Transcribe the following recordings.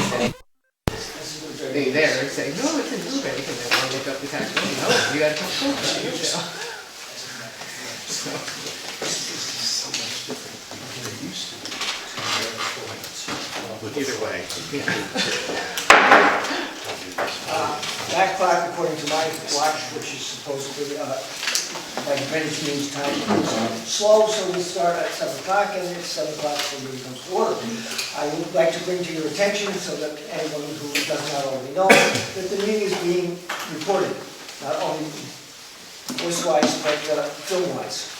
They there and say, no, it's in Burbank, and then I look up the tax, oh, no, you gotta come home. Either way. Back clock, according to my watch, which is supposedly, like many communities' time, slow, so we start at 7 o'clock, and it's 7 o'clock, so we comes to order. I would like to bring to your attention, so that anyone who does not already know, that the meeting is being recorded, not only voice-wise, but film-wise.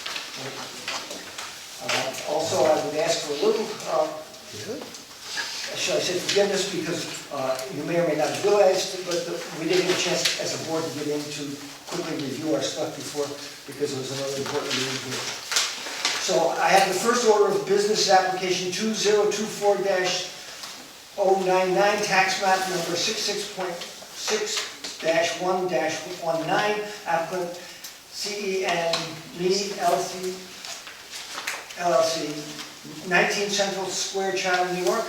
Also, I would ask for a little, shall I say forgiveness, because you may or may not have realized, but we didn't get a chance as a board to get in to quickly review our stuff before, because it was another important meeting here. So I have the first order of business, application 2024-099, tax map number 66.6-1-19, applicant CE&Me LLC, 19 Central Square, Chatham, New York.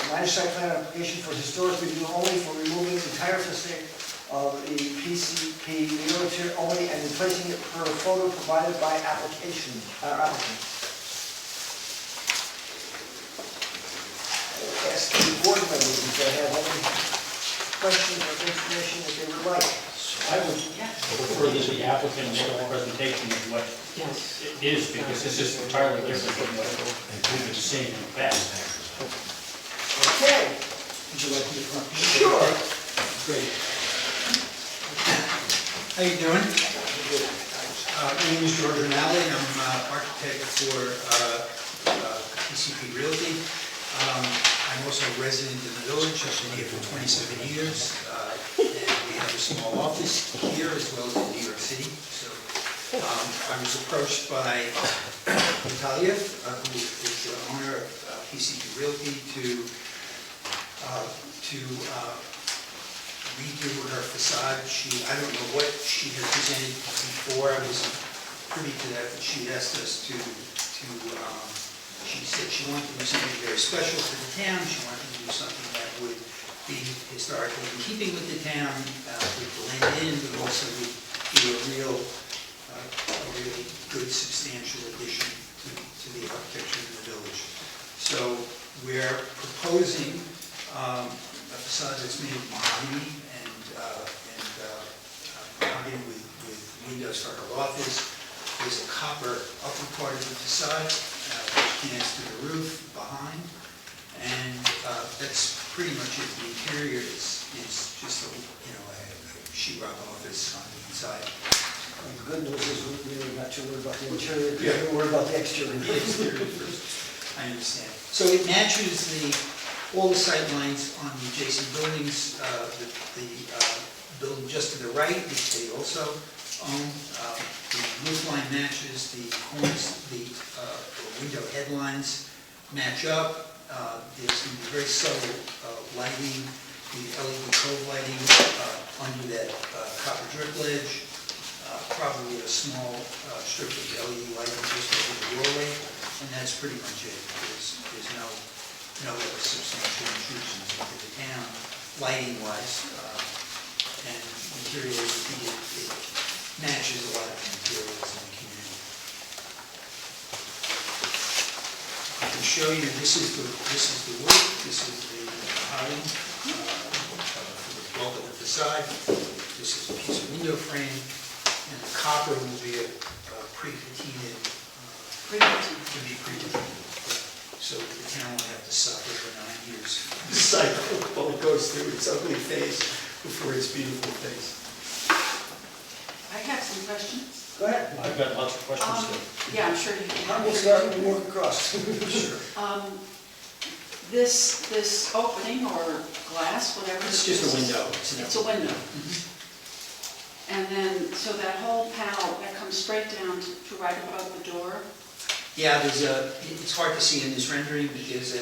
Minor site plan application for historic review only, for removing the entire facade of the PCP realtor only and replacing it per photo provided by applicant. I'll ask the board members if they have any questions or information that they would like. I would prefer that the applicant make a presentation of what it is, because this is entirely different from what we've seen in the past. Okay. Would you like me to come? Sure. Great. How you doing? My name is George Rinaldi. I'm architect for PCP Realty. I'm also a resident in the village. I've been here for 27 years. And we have a small office here as well as in New York City. So I was approached by Natalia, who is the owner of PCP Realty, to redo her facade. I don't know what she had presented before. I was privy to that, but she asked us to she said she wanted to do something very special for the town. She wanted to do something that would be historically in keeping with the town, would blend in, but also would be a really good, substantial addition to the architecture of the village. So we're proposing a facade that's made of mahogany and mahogany with windows for her office. There's a copper upper part of the facade which connects to the roof behind, and that's pretty much it. The interior is just a sheetrock office on the inside. The good news is we're really not too worried about the interior, we're worried about the exterior. I understand. So it matches all the sight lines on the adjacent buildings. The building just to the right, which they also own. The roof line matches, the corners, the window headlines match up. There's going to be very subtle lighting, the LED cove lighting under that copper drip ledge. Probably a small strip of LED lighting just over the doorway, and that's pretty much it. There's no other substantial intrusions into the town, lighting-wise, and materials. It matches a lot of the materials in the community. I can show you. This is the wood. This is the hiding for the bulk of the facade. This is a piece of window frame. And the copper will be a pre-patined, so the town will have to suffer for 9 years. The cycle while it goes through its ugly phase before its beautiful phase. I have some questions. Go ahead. I've got lots of questions too. Yeah, I'm sure you can. We'll start and work across. Sure. This opening or glass, whatever. It's just a window. It's a window. And then, so that whole panel, that comes straight down to right above the door? Yeah, it's hard to see in this rendering because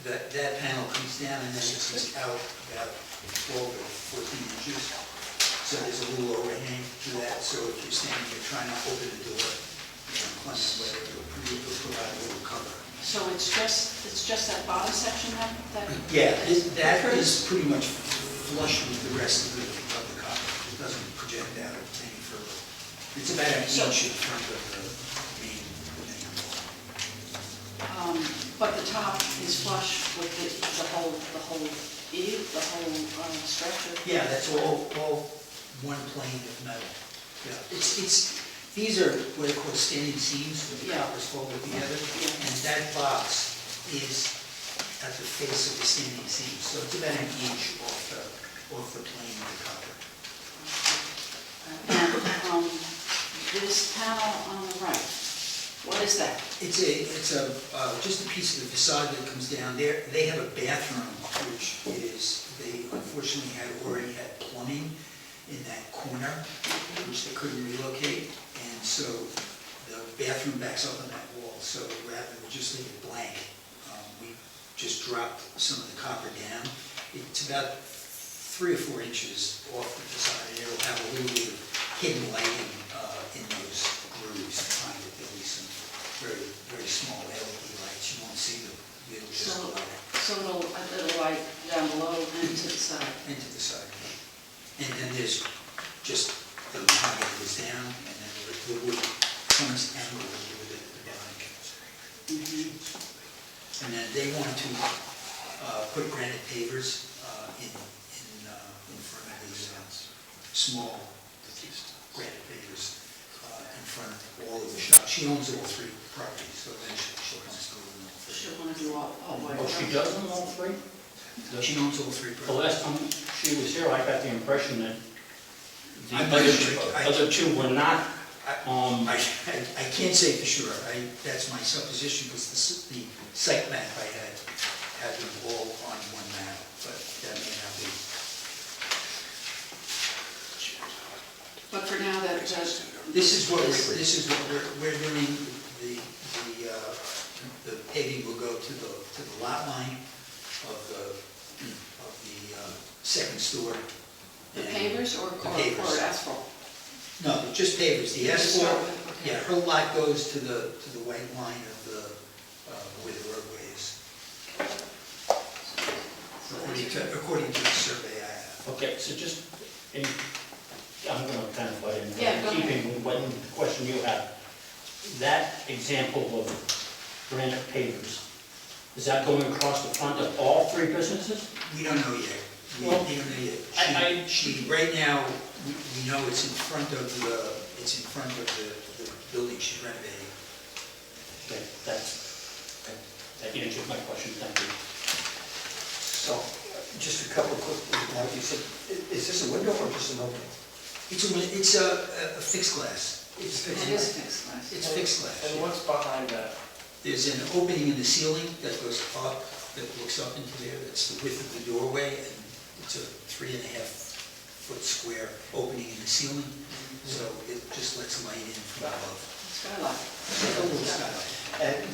that panel comes down and then it's out about 12 or 14 inches. So there's a little overhang to that. So if you're standing here trying to open the door, climb that way, it'll provide a little cover. So it's just that bottom section that? Yeah, that is pretty much flush with the rest of the copper. It doesn't project out any further. It's about an inch in front of the main wall. But the top is flush with the whole eve, the whole structure? Yeah, that's all one plane of metal. Yeah, these are what are called standing seams, where the Yeah. coppers folded together. Yeah. And that box is at the face of the standing seam, so it's about an inch off the plane of the copper. And this panel on the right, what is that? It's just a piece of the facade that comes down there. They have a bathroom, which they unfortunately already had plumbing in that corner, which they couldn't relocate. And so the bathroom backs up on that wall, so rather than just leave it blank, we just dropped some of the copper down. It's about 3 or 4 inches off the facade, and it'll have a little bit of hidden lighting in those grooves behind it. There'll be some very, very small LED lights. You won't see them. It'll just So light it'll light down below and to the side. into the side. And then there's just the mahogany goes down, and then the wood comes angled a little bit at the back. And then they want to put granite pavers in front of these small granite pavers in front of all of the shops. She owns all 3 properties, so eventually she'll want to go with all 3. She'll want to do all white. Oh, she does them all three? She owns all 3 The properties. last time she was here, I got the impression that the I'm not sure. other 2 were not. I can't say for sure. That's my supposition, because the site map I had them all on one map, but that may not be. But for now, This is what we're doing. The paving will go to the lot line of the second store. the pavers or The pavers. asphalt? No, just pavers. The Just start asphalt, with- okay. yeah, her lot goes to the white line of where the roadway is, according to the survey I have. Okay, so just, I'm going to kind of butt in, Yeah, go ahead. keeping with what the question you have. That example of granite pavers, is that going across the front of all 3 businesses? We don't know yet. We Well, don't know yet. I- Right now, we know it's in front of the building she's renovating. Okay, that answers my question, thank you. So, just a couple of quick, now you said, is this a window or just an opening? It's a fixed glass. It's It is fixed glass. It's fixed glass. And what's behind that? There's an opening in the ceiling that goes up, that looks up into there. That's the width of the doorway, and it's a 3.5-foot square opening in the ceiling. So it just lets light in from above. Skylight. Like a little skylight. And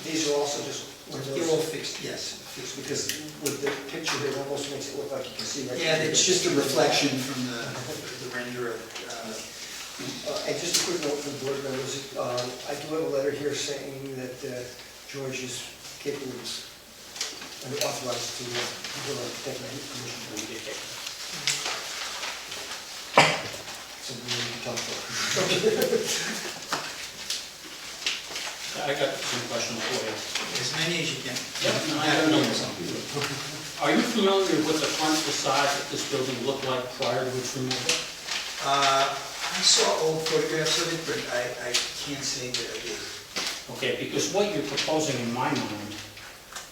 these are also just They're all windows? fixed, yes, fixed. Because with the picture here, it almost makes it look like you can see right. Yeah, it's just a reflection from the render of, And just a quick note for the board members, I do have a letter here saying that George is capable and authorized to take my permission to read it. So we need to talk about. I got some questions for you. as many as you can. No, I don't know something. Are you familiar with the front facade that this building looked like prior to its removal? I saw old photographs of it, but I can't say that I did. Okay, because what you're proposing in my mind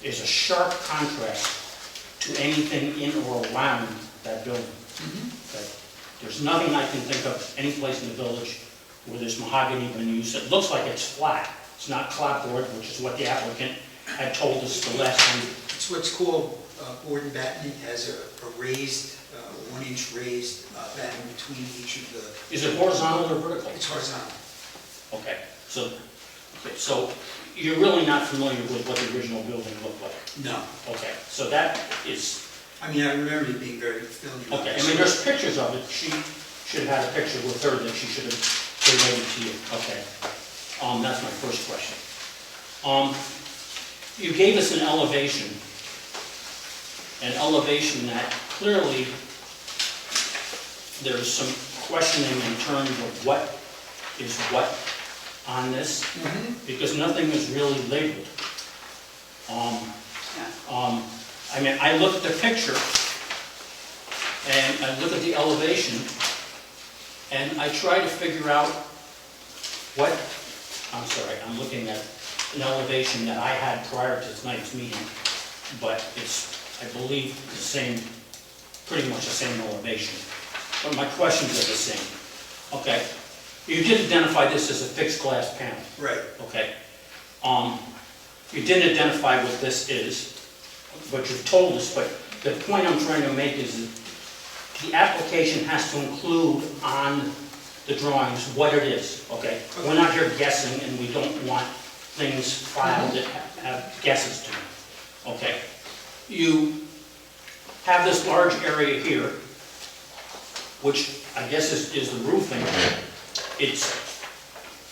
is a sharp contrast to anything in or around that building. Okay? There's nothing I can think of any place in the village where there's mahogany been used. It looks like it's flat. It's not clapboard, which is what the applicant had told us the last time. It's what's called board and batten. It has a raised, 1-inch raised batten between each of the, Is it horizontal or vertical? it's horizontal. Okay, so you're really not familiar with what the original building looked like? No. Okay, so that is, I mean, I remember it being very familiar. okay, I mean, there's pictures of it. She should have had a picture with her that she should have related to you. Okay, that's my first question. you gave us an elevation that clearly there's some questioning in terms of what is what on this, because nothing is really labeled. I mean, I look at the picture, and I look at the elevation, and I try to figure out what, I'm sorry, I'm looking at an elevation that I had prior to tonight's meeting, but it's, I believe, the same, pretty much the same elevation. But my questions are the same. Okay, you did identify this as a fixed glass panel. Right. Okay. You didn't identify what this is, but you've told us, but the point I'm trying to make is that the application has to include on the drawings what it is, okay? We're not here guessing, and we don't want things filed that have guesses to them, okay? You have this large area here, which I guess is the roofing.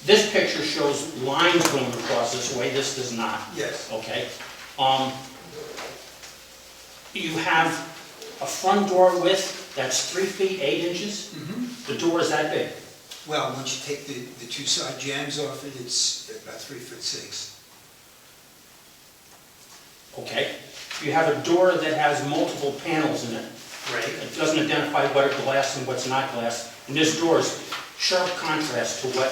This picture shows lines going across this way, this does not. Yes. Okay. You have a front door width that's 3 feet 8 inches. The door is that big. Well, once you take the two side jambs off it, it's about 3'6". Okay. You have a door that has multiple panels in it. Right. It doesn't identify what are glass and what's not glass. And this door is sharp contrast to what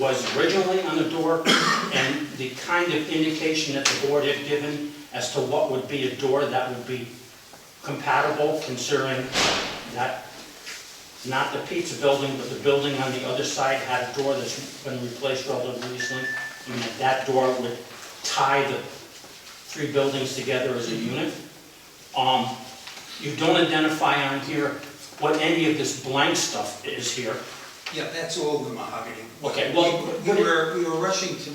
was originally on the door and the kind of indication that the board had given as to what would be a door that would be compatible, considering that not the pizza building, but the building on the other side had a door that's been replaced relatively recently, and that door would tie the 3 buildings together as a unit. You don't identify on here what any of this blank stuff is here. Yeah, that's all the mahogany. Okay, well, We were rushing to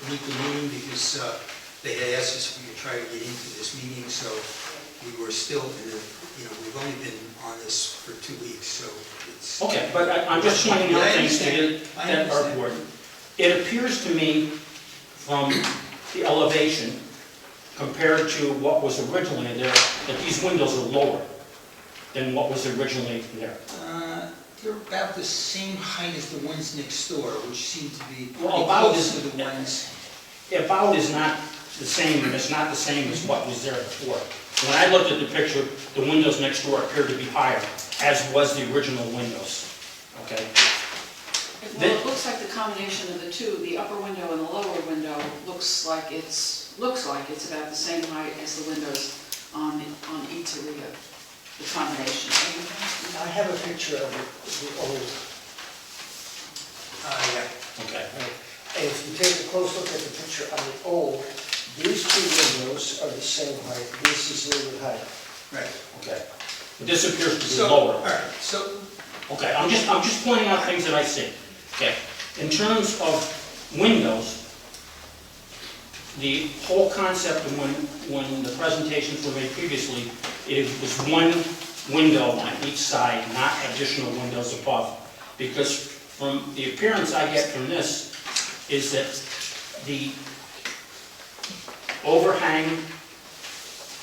meet the meeting because they had asked us if we could try to get into this meeting, so we were still in the, we've only been on this for 2 weeks, so it's... Okay, but I'm just pointing out things to you I that are understand. important. It appears to me from the elevation compared to what was originally there, that these windows are lower than what was originally there. They're about the same height as the ones next door, which seem to be pretty Well, about close is- to the ones... About is not the same, and it's not the same as what was there before. When I looked at the picture, the windows next door appeared to be higher, as was the original windows, okay? Well, it looks like the combination of the two, the upper window and the lower window, looks like it's about the same height as the windows on each of the combination. I have a picture of the old, Yeah. Okay. and if you take a close look at the picture on the old, these 2 windows are the same height, this is a little bit higher. Right. Okay. But this appears to be So, lower. all right, so, Okay, I'm just pointing out things that I see. Okay, in terms of windows, the whole concept of when the presentations were made previously, it was one window on each side, not additional windows above. Because from the appearance I get from this is that the overhang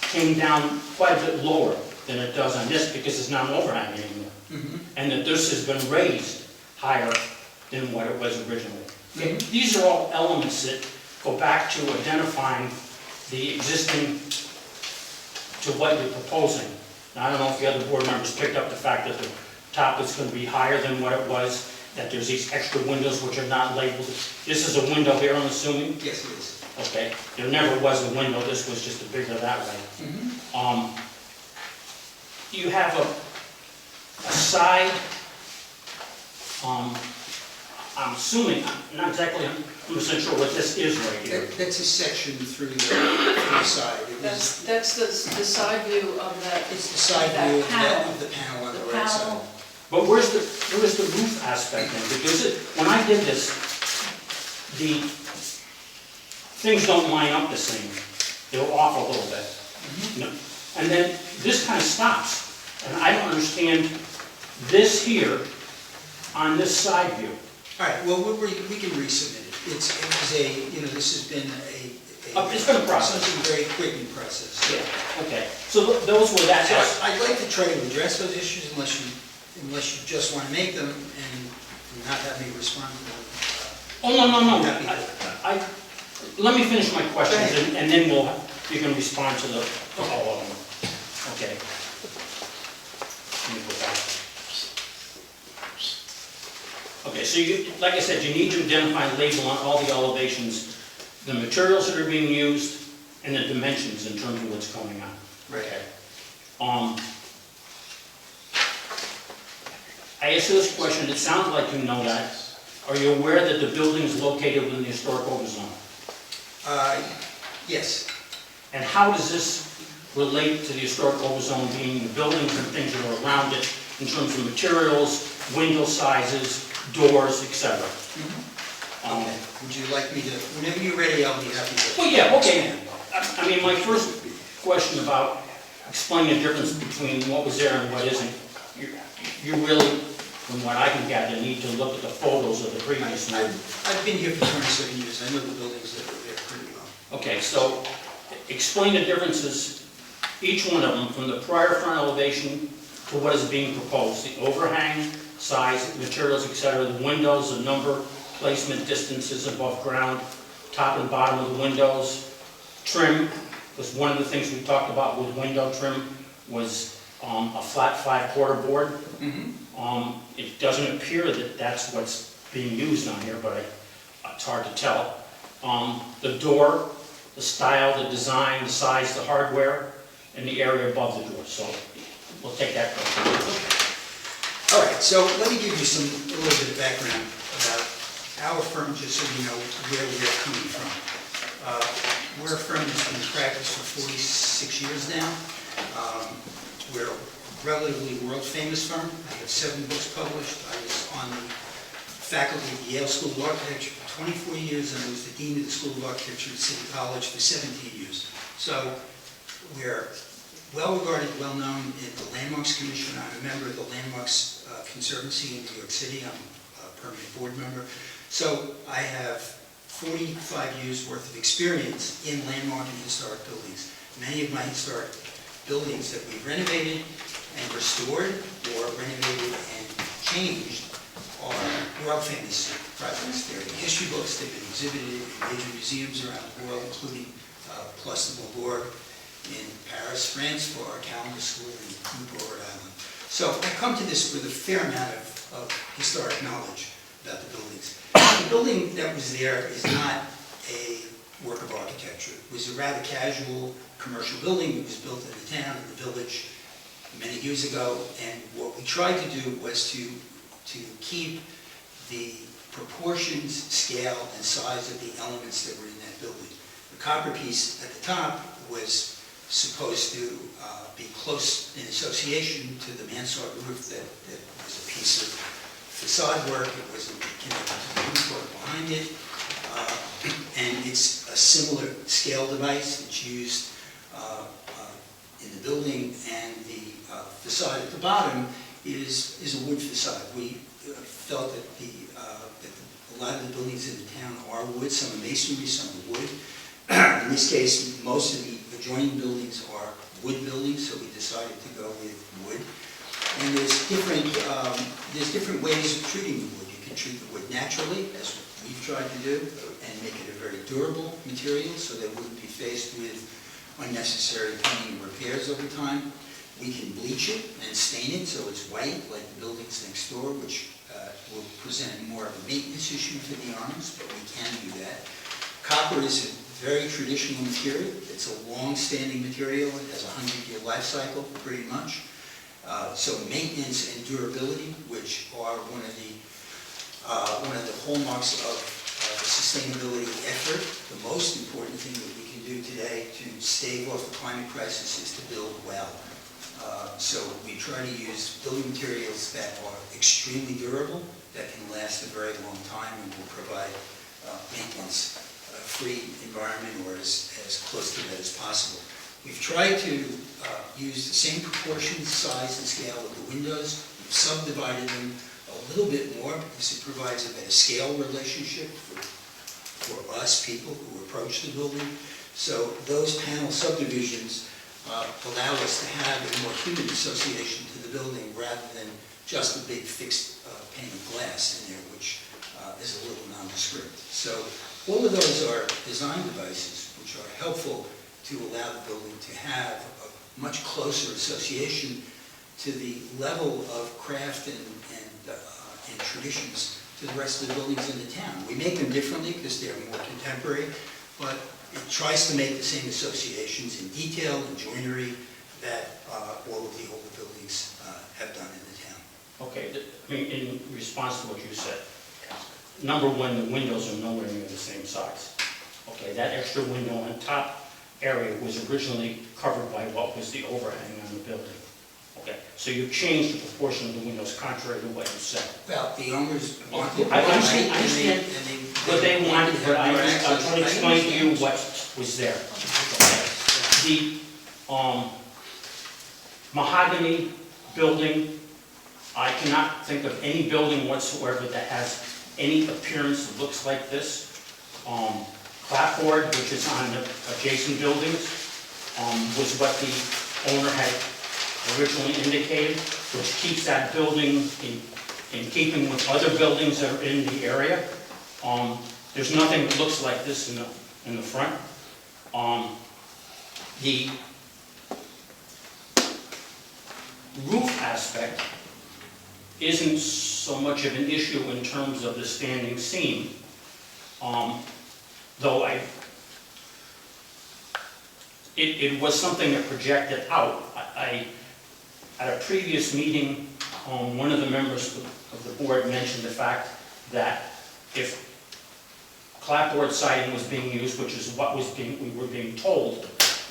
came down quite a bit lower than it does on this because it's not an overhang anymore. And that this has been raised higher than what it was originally. Okay, these are all elements that go back to identifying the existing to what you're proposing. Now, I don't know if the other board members picked up the fact that the top is going to be higher than what it was, that there's these extra windows which are not labeled. This is a window here, I'm assuming? yes, it is. Okay, there never was a window, this was just a bigger that way. You have a side, I'm assuming, I'm not exactly 100% sure what this is right here. That's a section through the side. It was- That's the side view of that. It's the side that view panel. of the panel on the The right side. panel. But where's the roof aspect then? Because when I did this, the things don't line up the same. They're off a little bit. No. And then this kind of stops. And I don't understand this here on this side view. All right, well, we can resubmit it. It was a, this has been a It's been a process. Something very quick in process. Yeah, okay. So those were that. So I'd like to try to address those issues unless you just want to make them and not have me respond to them. Oh, no. Happy to. Let me finish my questions, Go ahead. and then you can respond to all of them. Okay. Let me go back. Okay, so like I said, you need to identify and label on all the elevations, the materials that are being used, and the dimensions in terms of what's going on. Right. I asked you this question, it sounds like you know that. Are you aware that the building is located within the historic overzone? Yes. And how does this relate to the historic overzone being the buildings and things that are around it in terms of materials, window sizes, doors, etc.? Okay. Would you like me to, whenever you're ready, I'll be happy to. Well, yeah, okay. I mean, my first question about explaining the difference between what was there and what isn't, you really, from what I can gather, need to look at the photos of the previous one. I've been here for 27 years. I know the buildings that were there pretty well. Okay, so explain the differences, each one of them, from the prior front elevation to what is being proposed, the overhang, size, materials, etc., the windows, the number, placement, distances above ground, top and bottom of the windows, trim, was one of the things we talked about with window trim, was a flat 5/4 board. It doesn't appear that that's what's being used on here, but it's hard to tell. The door, the style, the design, the size, the hardware, and the area above the door. So we'll take that question. All right, so let me give you a little bit of background about our firm, just so you know where we're coming from. We're a firm that's been in practice for 46 years now. We're a relatively world-famous firm. I have 7 books published. I was on the faculty at Yale School of Architecture for 24 years, and I was the dean of the School of Architecture at City College for 17 years. So we're well-regarded, well-known in the Landmarks Commission. I'm a member of the Landmarks Conservancy in New York City. I'm a permanent board member. So I have 45 years worth of experience in landmark and historic buildings. Many of my historic buildings that we've renovated and restored or renovated and changed are world-famous projects. They're in history books. They've been exhibited in major museums around the world, including Place de Beaubourg in Paris, France, for our calendar school in Newport, Rhode Island. So I come to this with a fair amount of historic knowledge about the buildings. The building that was there is not a work of architecture. It was a rather casual commercial building. It was built in the town, in the village, many years ago. And what we tried to do was to keep the proportions, scale, and size of the elements that were in that building. The copper piece at the top was supposed to be close in association to the mansard roof that was a piece of facade work. It wasn't connected to the roof work behind it. And it's a similar scale device. It's used in the building, and the facade at the bottom is a wood facade. We felt that a lot of the buildings in the town are wood. Some are masonry, some are wood. In this case, most of the adjoining buildings are wood buildings, so we decided to go with wood. And there's different ways of treating the wood. You can treat the wood naturally, as we've tried to do, and make it a very durable material so that it wouldn't be faced with unnecessary painting and repairs over time. We can bleach it and stain it so it's white, like the buildings next door, which will present more of a maintenance issue to the owners, but we can do that. Copper is a very traditional material. It's a long-standing material. It has a 100-year life cycle, pretty much. So maintenance and durability, which are one of the hallmarks of the sustainability effort. The most important thing that we can do today to stave off the climate crisis is to build well. So we try to use building materials that are extremely durable, that can last a very long time, and will provide maintenance-free environment, or as close to that as possible. We've tried to use the same proportions, size, and scale of the windows. We've subdivided them a little bit more because it provides a better scale relationship for us, people who approach the building. So those panel subdivisions allow us to have a more human association to the building rather than just a big fixed pane of glass in there, which is a little nondescript. So all of those are design devices which are helpful to allow the building to have a much closer association to the level of craft and traditions to the rest of the buildings in the town. We make them differently because they're more contemporary, but it tries to make the same associations in detail and joinery that all of the older buildings have done in the town. Okay, I mean, in response to what you said, number one, the windows are nowhere near the same size. Okay, that extra window on top area was originally covered by what was the overhang on the building. Okay, so you've changed the proportion of the windows contrary to what you said. Well, the owners wanted. I understand what they wanted, but I'm trying to explain to you what was there. The mahogany building, I cannot think of any building whatsoever that has any appearance that looks like this. Clapboard, which is on the adjacent buildings, was what the owner had originally indicated, which keeps that building in keeping with other buildings that are in the area. There's nothing that looks like this in the front. The roof aspect isn't so much of an issue in terms of the standing seam, though it was something that projected out. At a previous meeting, one of the members of the board mentioned the fact that if clapboard siding was being used, which is what we were being told,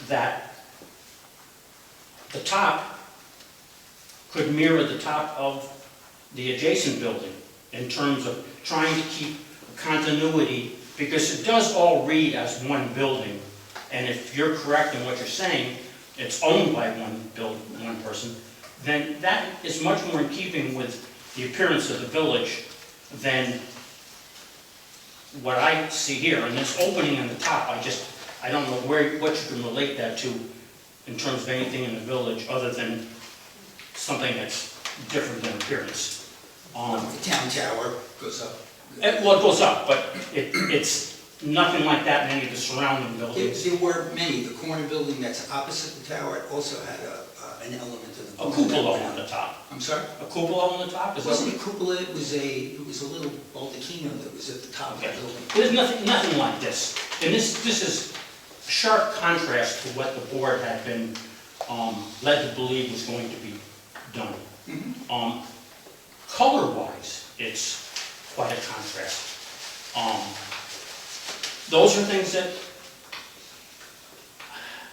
that the top could mirror the top of the adjacent building in terms of trying to keep continuity, because it does all read as one building. And if you're correct in what you're saying, it's owned by one person, then that is much more in keeping with the appearance of the village than what I see here. And this opening in the top, I don't know what you can relate that to in terms of anything in the village other than something that's different than appearance. The town tower goes up. Well, it goes up, but it's nothing like that in any of the surrounding buildings. There were many. The corner building that's opposite the tower also had an element of the A cupola on the top. I'm sorry? A cupola on the top? It wasn't a cupola, it was a little baldacchino that was at the top of the Okay. building. There's nothing like this. And this is a sharp contrast to what the board had been led to believe was going to be done. Mhm. Color-wise, it's quite a contrast. Those are things that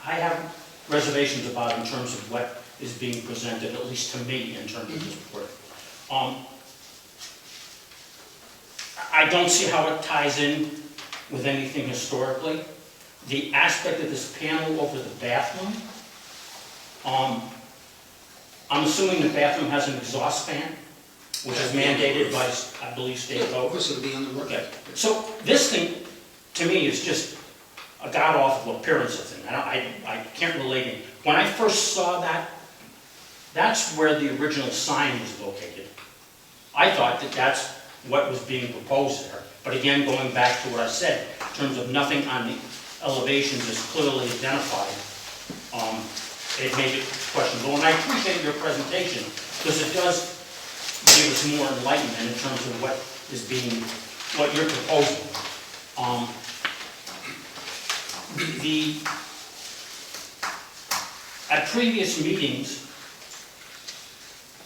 I have reservations about in terms of what is being presented, at least to me, in terms of this report. I don't see how it ties in with anything historically. The aspect of this panel over the bathroom, I'm assuming the bathroom has an exhaust fan, which is mandated by, I believe, state Of code. course, it'll be on the roof. Okay, so this thing, to me, is just a god-awful appearance of thing. I can't relate it. When I first saw that, that's where the original sign was located. I thought that that's what was being proposed there. But again, going back to what I said, in terms of nothing on the elevations is clearly identified, it made it questionable. And I appreciate your presentation, because it does give us more enlightenment in terms of what you're proposing. At previous meetings,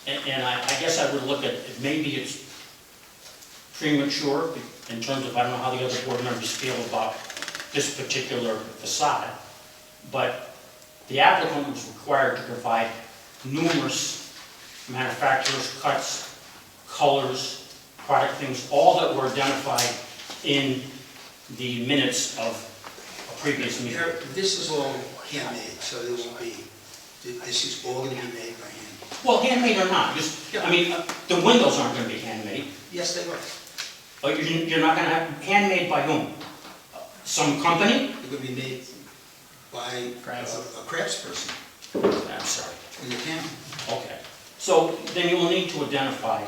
and I guess I would look at, maybe it's premature in terms of, I don't know how the other board members feel about this particular facade, but the applicant was required to provide numerous manufacturers' cuts, colors, product things, all that were identified in the minutes of a previous meeting. This is all handmade, so there won't be, this is all going to be made by hand. Well, handmade or not, the windows aren't going to be handmade. Yes, they are. But you're not going to have, handmade by whom? Some company? They're going to be made by a Francis. craftsperson I'm sorry. in the town. Okay. So then you will need to identify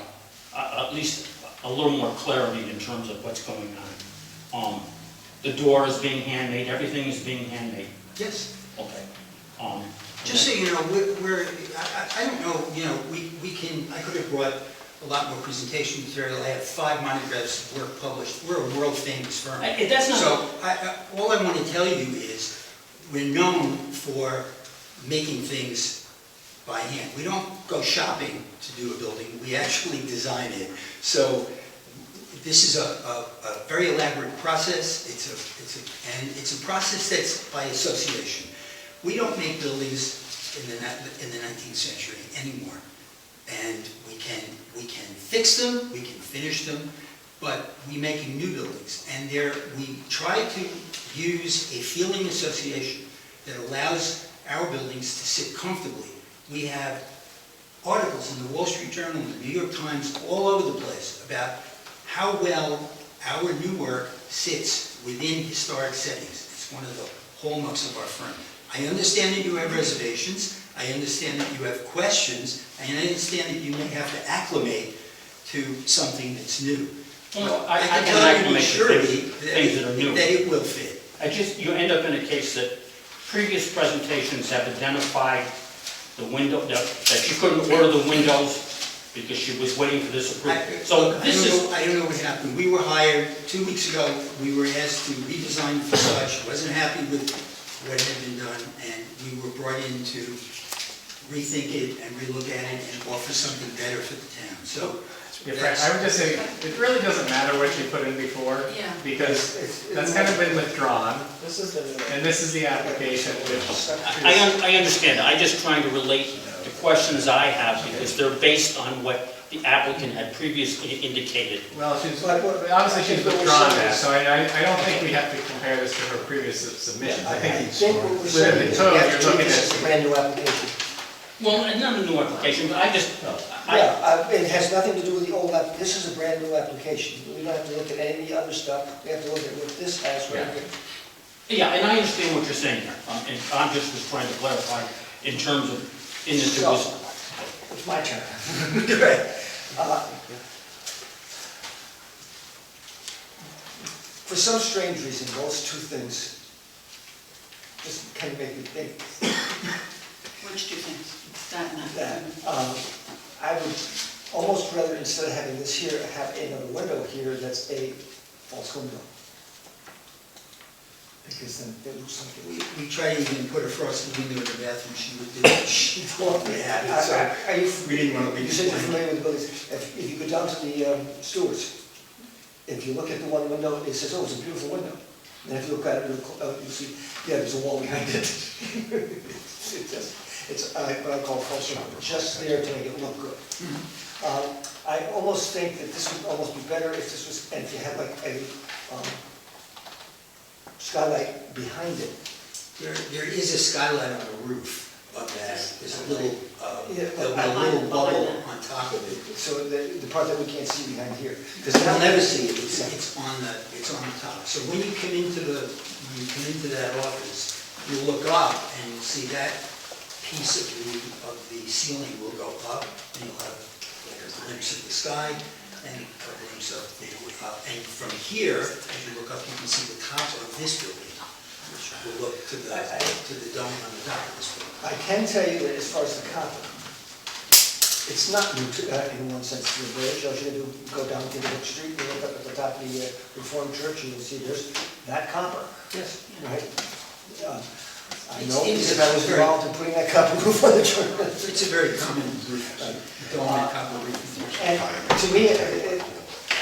at least a little more clarity in terms of what's going on. The door is being handmade, everything is being handmade. Yes. Okay. Just so you know, I don't know, you know, we can, I could have brought a lot more presentation material. I have 5 monographs of work published. We're a world famous firm. That's not. So all I want to tell you is we're known for making things by hand. We don't go shopping to do a building. We actually design it. So this is a very elaborate process. It's a process that's by association. We don't make buildings in the 19th century anymore. And we can fix them, we can finish them, but we're making new buildings. And we try to use a feeling association that allows our buildings to sit comfortably. We have articles in the Wall Street Journal, and the New York Times, all over the place about how well our new work sits within historic settings. It's one of the hallmarks of our firm. I understand that you have reservations. I understand that you have questions. And I understand that you may have to acclimate to something that's new. Well, I I can can tell you acclimate with to surety things that are new. that it will fit. You end up in a case that previous presentations have identified the window, that she couldn't order the windows because she was waiting for this approval. So this is, I don't know what happened. We were hired 2 weeks ago. We were asked to redesign the facade. She wasn't happy with what had been done, and we were brought in to rethink it and relook at it and offer something better for the town. So Yeah, Frank, I would just say, it really doesn't matter what you put in before, Yeah. because that's kind of been withdrawn, This is the. and this is the application, which I understand, I'm just trying to relate the questions I have because they're based on what the applicant had previously indicated. well, obviously she's withdrawn that, so I don't think we have to compare this to her previous submissions. I think what we're with saying, the total, you have you're to looking treat this as a at, brand new application. Well, not a new application, but It has nothing to do with the old app, this is a brand new application. We don't have to look at any of the other stuff, we have to look at what this has right here. yeah, and I understand what you're saying here. And I'm just was trying to clarify in terms of, in that there was, It's my turn. Great. For some strange reason, those two things just kind of make me think Which two things? That and that that. I would almost rather, instead of having this here, have another window here that's a false window. Because then it looks like we tried to even put a frosted window in the bathroom. She would do it. She told me that. So Are you, we didn't want to you leave said you're it. familiar with the buildings. If you go down to the Stewart's, if you look at the one window, it says, oh, it's a beautiful window. And if you look at it, you'll see, yeah, there's a wall behind it. It's what I call false window, just there to make it look good. I almost think that this would almost be better if this was, and if you had like a skylight behind it. There is a skylight on the roof of that. There's a little, there'll be a Behind- little bubble behind that. on top of it. So the part that we can't see behind here. You'll never see it. It's on the top. So when you come into that office, you look up and you'll see that piece of the ceiling will go up, and you'll have like a glimpse of the sky and a glimpse of the, and from here, as you look up, you can see the top of this building, which will look to the dome on the top of this building. I can tell you that as far as the copper, it's not new in one sense to the village. All you do, go down to the Brook Street, you look up at the top of the Reformed Church, and you'll see there's that copper. Yes. Right? I It's- know it's because I was very- involved in putting that copper roof on the church. It's a very common roof, dome and copper roof. And to me,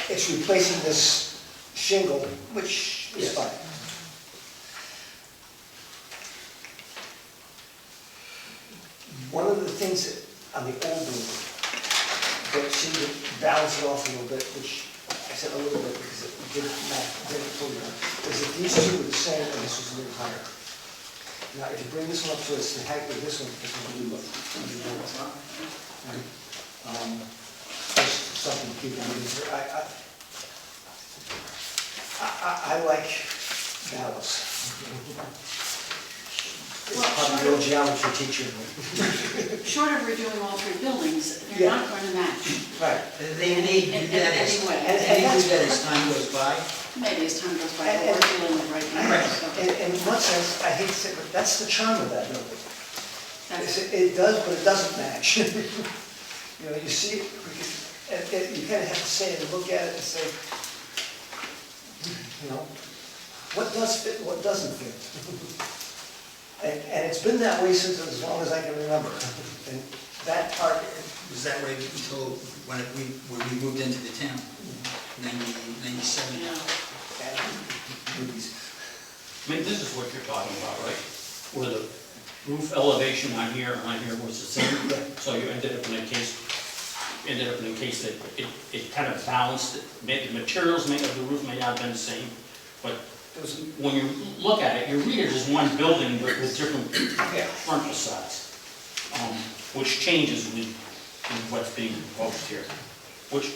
it's replacing this shingle, which is Yes. fine. One of the things that, on the old building that seemed to balance it off a little bit, which I said a little bit because it didn't fully run, is that these two were the same and this was a little higher. Now, if you bring this one up to its height with this one, this one will be low. Right? Just something to keep in mind. I like balance. It's Well, probably the old geometry teacher. Short of redoing all three buildings, they're Yeah. not going to match. Right. They may do In that any way. they may do that as time goes by. Maybe as time goes by, And- what we're dealing with right now. Right. so In one sense, I hate to say, but that's the charm of that building. that's- It does, but it doesn't match. You know, you see, you kind of have to say it and look at it and say, you know, what does fit, what doesn't fit? And it's been that way since as long as I can remember. And that part, It was that way until when we moved into the town, 97. Yeah. movies. I mean, this is what you're talking about, right? Where the roof elevation on here and on here was the same, so you ended up in a case that it kind of balanced, the materials made of the roof may not have been the same, but Those- when you look at it, you read it as one building but with different Yeah. front facades, which changes with what's being proposed here. Which,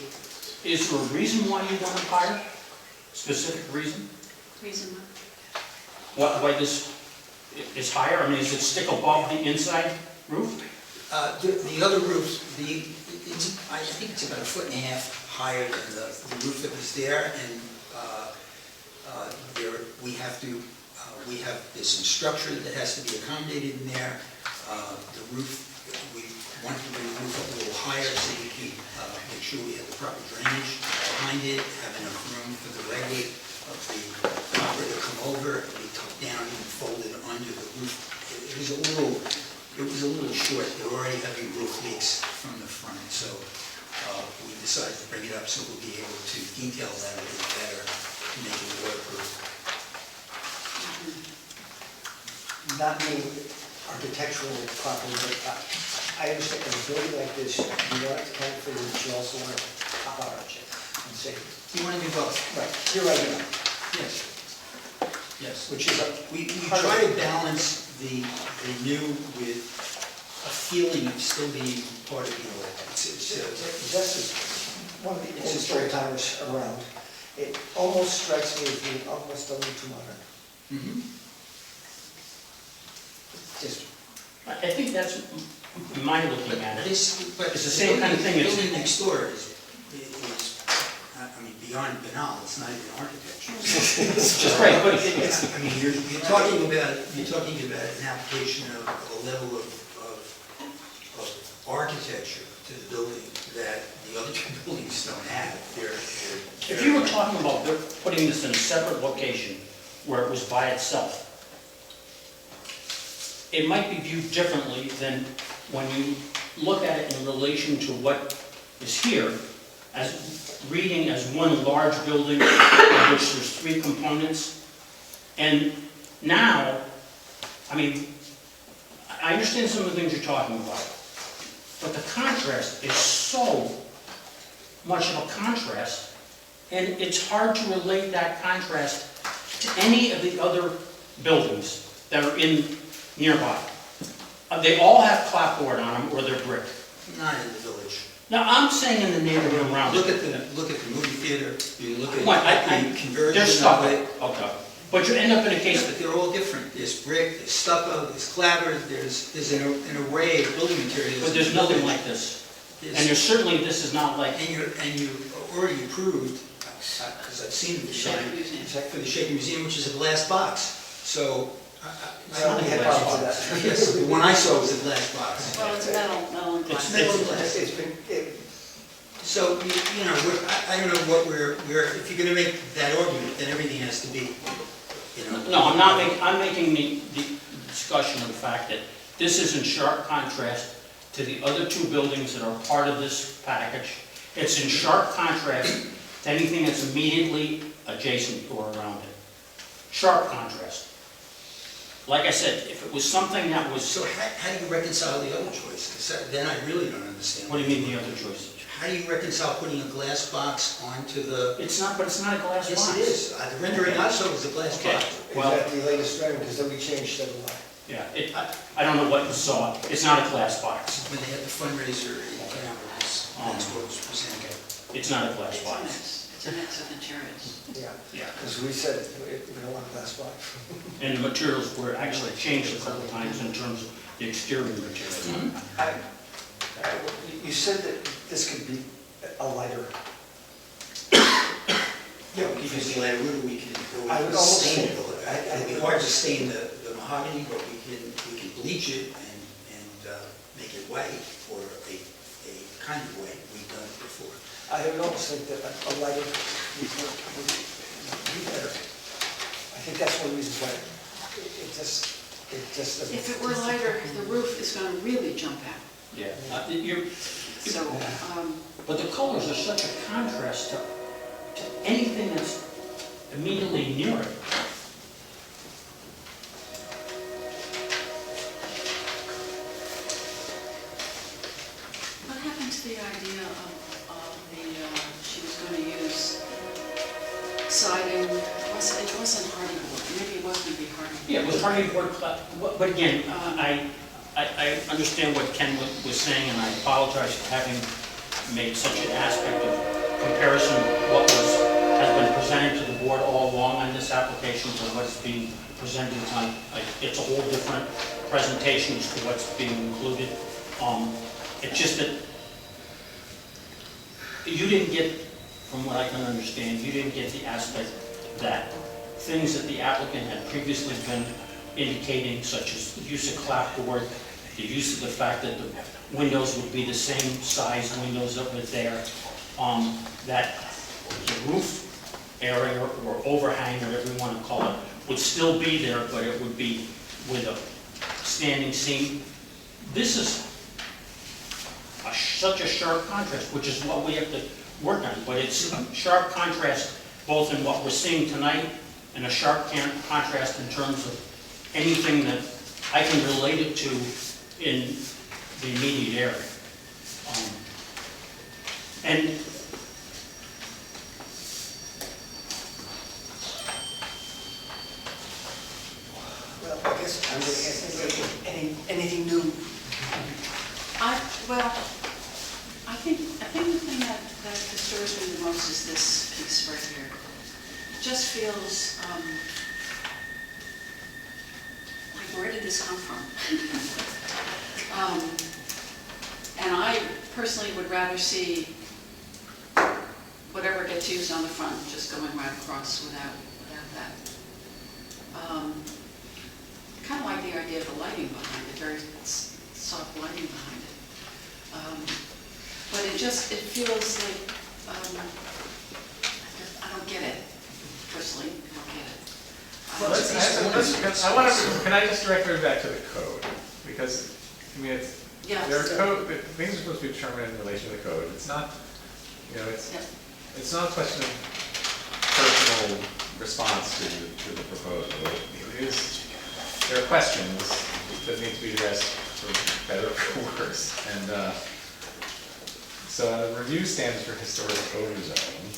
is there a reason why you want to hire? Specific reason? Reason Why this is higher? I mean, does it stick above the inside roof? The other roofs, I think it's about 1.5 feet higher than the roof that was there, and we have this structure that has to be accommodated in there. The roof, we wanted to bring the roof up a little higher so we could make sure we had the proper drainage behind it, have enough room for the leg weight of the copper to come over, and be tucked down and folded under the roof. It was a little short. There were already heavy roof leaks from the front, so we decided to bring it up so we'll be able to detail that a little better to make it waterproof. Not being architecturally properly, but I understand in a building like this, you want it to kind of fit in, but you also want to pop out at you and say, You want to do both? right, here I am, Yes. Yes. which is a, We try to balance the new with a feeling of still being part of the old. this is one of the oldest old timers around. It almost strikes me as being almost a little too modern. Mhm. Just, I think that's my looking at it. But It's the same kind of thing The as- building next door is, I mean, beyond banal, it's not even architecture. Just right, but it's, I mean, you're talking about an application of a level of architecture to the building that the other two buildings don't have. if you were talking about putting this in a separate location where it was by itself, it might be viewed differently than when you look at it in relation to what is here, as reading as one large building of which there's 3 components. And now, I mean, I understand some of the things you're talking about, but the contrast is so much of a contrast, and it's hard to relate that contrast to any of the other buildings that are in nearby. They all have clapboard on them, or they're brick. Not in the village. Now, I'm saying in the neighborhood around Look it. at the movie theater, you look What, at I- the conversion They're of stucco, it. okay. But you end up in a case Yes, but they're all different. There's brick, there's stucco, there's clapboard, there's an array of building materials. but there's nothing like this. And there's certainly, this is not like, And you already approved, because I've seen the Shaker design, Museum. for the Shaker Museum, which is a glass box. So, I only had problems with that. yes, the one I saw was a glass box. Well, it's metal and glass. It's been, So, you know, I don't know what if you're gonna make that argument, then everything has to be, you know. no, I'm making the discussion of the fact that this is in sharp contrast to the other 2 buildings that are part of this package. It's in sharp contrast to anything that's immediately adjacent or around it. Sharp contrast. Like I said, if it was something that was, So how do you reconcile the other choice? 'Cause then I really don't understand. what do you mean the other choices? How do you reconcile putting a glass box onto the... It's not, but it's not a glass box. Yes, it is. The rendering I saw was a glass Okay. box. is Well, that the latest rendering, because then we changed that a lot. yeah, I don't know what you saw. It's not a glass box. When they had the fundraiser in Canberra, that's what was presented. It's not a glass It's a box. mix. to mix with materials. Yeah, Yeah. because we said we don't want glass block. And the materials were actually changed a couple times in terms of the exterior materials. You said that this could be a lighter. Yeah, we could use the lighter wood, we could I would almost stain say- it a little. It'd be hard to stain the mahogany, but we can bleach it and make it white, or a kind of white. We've done it before. I would almost think that a lighter would be better. I think that's one reason why it just doesn't. If it were lighter, the roof is gonna really jump out. Yeah. So, But the colors are such a contrast to anything that's immediately near it. what happened to the idea of she was gonna use siding, it wasn't hardy board, maybe it was gonna be hardy board. Yeah, it was hardy board, but again, I understand what Ken was saying, and I apologize for having made such an aspect of comparison of what has been presented to the board all along on this application to what's being presented tonight. It's a whole different presentation as to what's being included. It's just that you didn't get, from what I can understand, you didn't get the aspect that things that the applicant had previously been indicating, such as the use of clapboard, the use of the fact that the windows would be the same size windows that were there, that the roof area or overhang, or whatever you want to call it, would still be there, but it would be with a standing seam. This is such a sharp contrast, which is what we have to work on, but it's a sharp contrast both in what we're seeing tonight and a sharp contrast in terms of anything that I can relate it to in the immediate area. And Well, I guess I'm going to ask anything new. I think the thing that disturbs me the most is this piece right here. It just feels, like, where did this come from? And I personally would rather see whatever gets used on the front just going right across without that. Kind of like the idea of the lighting behind it, very soft lighting behind it. But it feels like, I don't get it, personally, I don't get it. Can I just direct her back to the code? Because, I mean, Yeah. there are code, things are supposed to be determined in relation to the code. It's not, it's not a question of personal response to the proposal. There are questions that need to be addressed for better or for worse. And so the review stands for historic overzoning.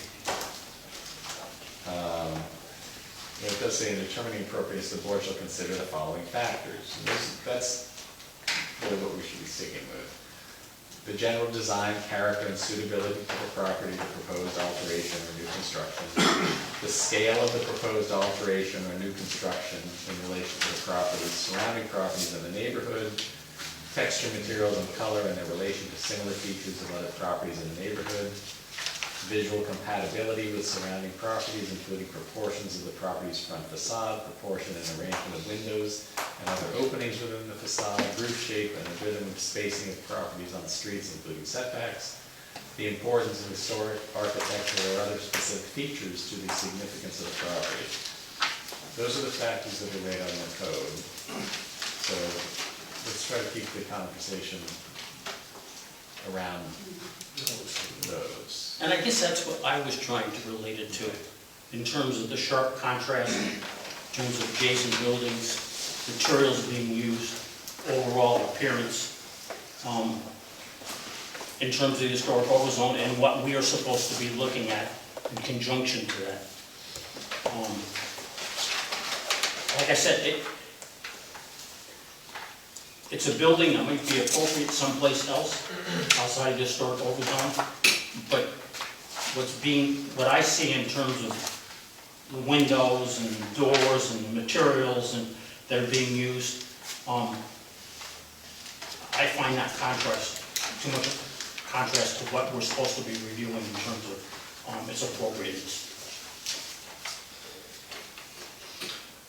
It does say in determining appropriateness, the board shall consider the following factors. And that's really what we should be sticking with. The general design, character, and suitability for the property, the proposed alteration or new construction. The scale of the proposed alteration or new construction in relation to the properties, surrounding properties in the neighborhood, texture, materials, and color and their relation to similar features of other properties in the neighborhood. Visual compatibility with surrounding properties, including proportions of the property's front facade, proportion and arrangement of windows and other openings within the facade, roof shape, and the rhythm of spacing of properties on streets, including setbacks. The importance of historic, architectural, or other specific features to the significance of the property. Those are the factors that are laid out in the code. So let's try to keep the conversation around those. And I guess that's what I was trying to relate it to, in terms of the sharp contrast, in terms of adjacent buildings, materials being used, overall appearance, in terms of the historic overzone and what we are supposed to be looking at in conjunction to that. Like I said, it's a building that might be appropriate someplace else outside the historic overzone, but what I see in terms of the windows and doors and materials and that are being used, I find that contrast, too much contrast to what we're supposed to be reviewing in terms of its appropriateness.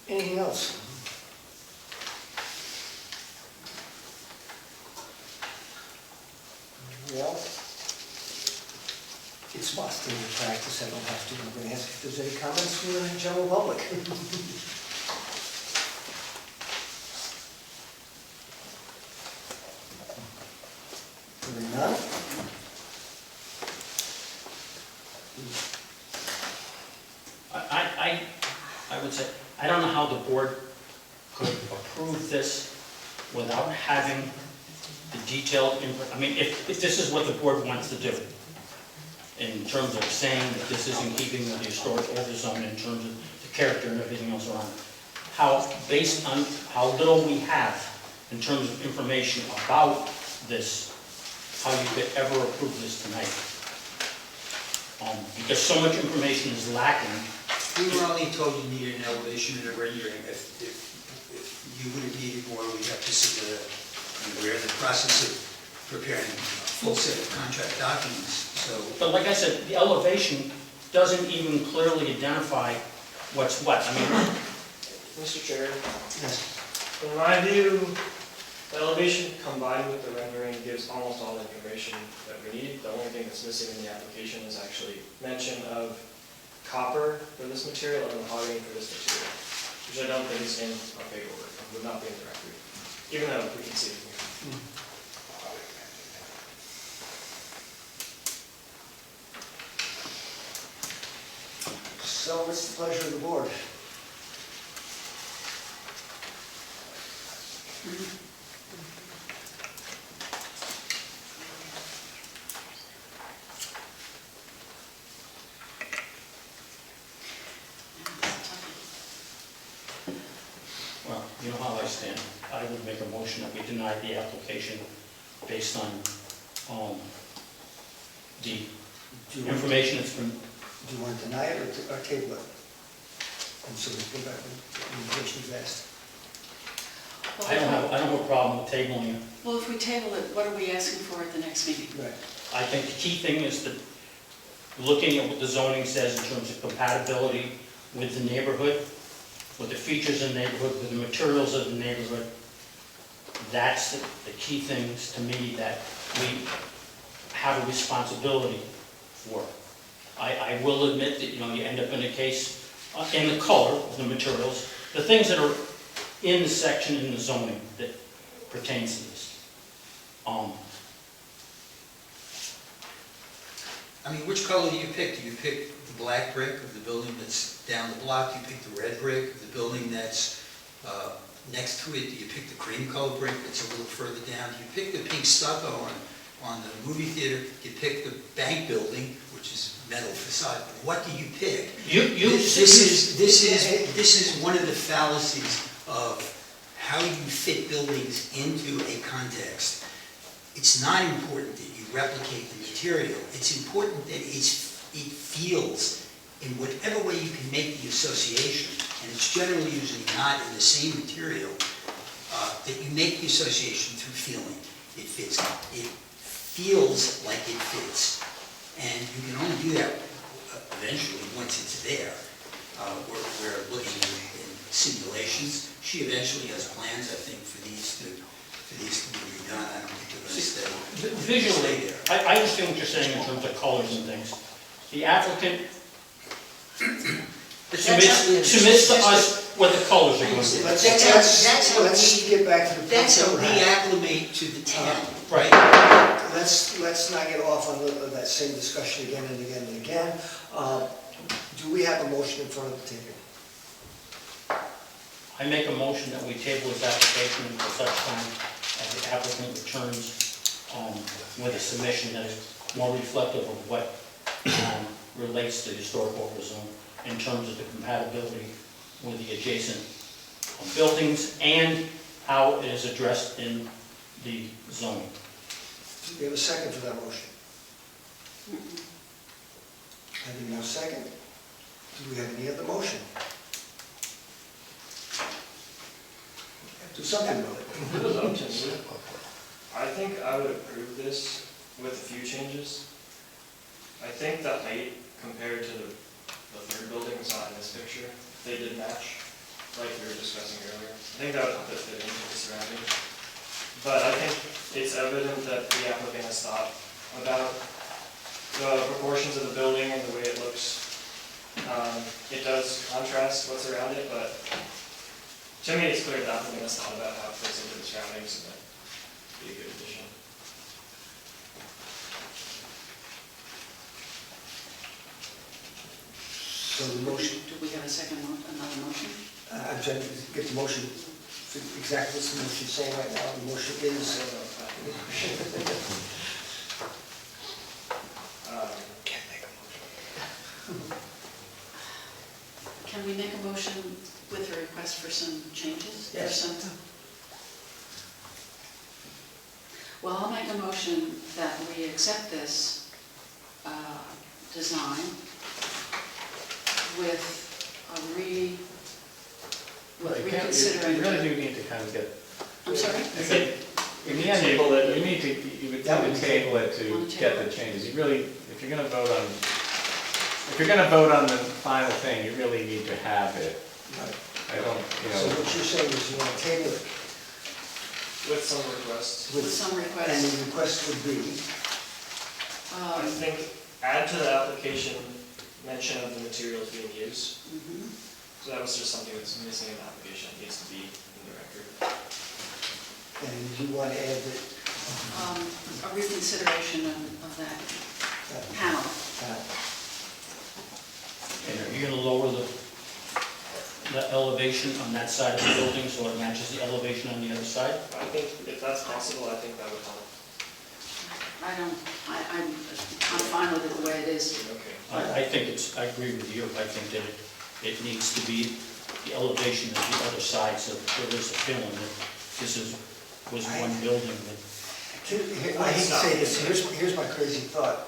Anything else? Well, it's my standard practice, I don't have to, I'm gonna ask if there's any comments from the general public. Hearing none? I would say, I don't know how the board could approve this without having the detailed input. I mean, if this is what the board wants to do, in terms of saying that this is in keeping with the historic overzone, in terms of the character and everything else around it, how, based on how little we have in terms of information about this, how you could ever approve this tonight. Because so much information is lacking. We were only told you needed an elevation and a rendering. If you would have needed more, we'd have to submit it. And we're in the process of preparing a full set of contract documents, so. But like I said, the elevation doesn't even clearly identify what's what. I mean, Mr. Chair, Yes. in my view, the elevation combined with the rendering gives almost all the information that we need. The only thing that's missing in the application is actually mention of copper for this material and mahogany for this material, which I don't think is in our paperwork, and would not be in the record, even though we can see it here. So what's the pleasure of the board? well, you know how I stand. I would make a motion that we deny the application based on the Do you want, information that's been, do you want to deny it or table it? And so we go back when the question's asked. I don't have a problem with tabling it. Well, if we table it, what are we asking for at the next meeting? Right. I think the key thing is that looking at what the zoning says in terms of compatibility with the neighborhood, with the features of the neighborhood, with the materials of the neighborhood, that's the key things to me that we have a responsibility for. I will admit that, you know, you end up in a case, in the color of the materials, the things that are in the section in the zoning that pertains to this. I mean, which color do you pick? Do you pick the black brick of the building that's down the block? Do you pick the red brick of the building that's next to it? Do you pick the cream color brick that's a little further down? Do you pick the pink stucco on the movie theater? Do you pick the bank building, which is metal facade? What do you pick? This is one of the fallacies of how you fit buildings into a context. It's not important that you replicate the material. It's important that it feels in whatever way you can make the association, and it's generally usually not in the same material, that you make the association through feeling. It fits. It feels like it fits. And you can only do that eventually once it's there. We're looking in simulations. She eventually has plans, I think, for these to be redone. I don't think they're going to stay. Visually, there. I understand what you're saying in terms of colors and things. The applicant submits to us what the colors are going to be. Let's get back to the. That's how we acclimate to the town. Right. Let's not get off on that same discussion again and again and again. Do we have a motion in front of the table? I make a motion that we table this application until such time as the applicant returns with a submission that is more reflective of what relates to the historic overzone in terms of the compatibility with the adjacent buildings and how it is addressed in the zoning. Do we have a second for that motion? Having no second, do we have any other motion? Do something with it. It was up to me. I think I would approve this with a few changes. I think the height compared to the third building is not in this picture. They did match, like we were discussing earlier. I think that would help it fit into the surroundings. But I think it's evident that the applicant has thought about the proportions of the building and the way it looks. It does contrast what's around it, but to me, it's clear that the applicant has thought about how it fits into the surroundings and that'd be a good addition. So the motion, Do we have a second, another motion? I'm trying to get the motion, exactly what's the motion saying right now? The motion I is, don't know if that- Can we make a motion with a request for some changes? Or Yes. some- Well, I'll make a motion that we accept this design with Well, you can't- reconsidering. You really do need to kind of get, I'm sorry? I said, in the end, Table it. you need to, you would need to table it to get the changes. You really, if you're gonna vote on the final thing, you really need to have it. I don't, you so know, what you're saying is you want to table it With some requests. With some and requests. the request would be, I think add to the application mention of the materials being used. Mhm. So that was just something that's missing in the application, it needs to be in the record. and you want to add that, A reconsideration of that panel. And are you gonna lower the elevation on that side of the building so it matches the elevation on the other side? I think if that's possible, I think that would help. I'm fine with it the way it is. Okay. I think I agree with you, I think that it needs to be the elevation of the other side, so there is a feeling that this was one building that. I hate to say this, here's my crazy thought.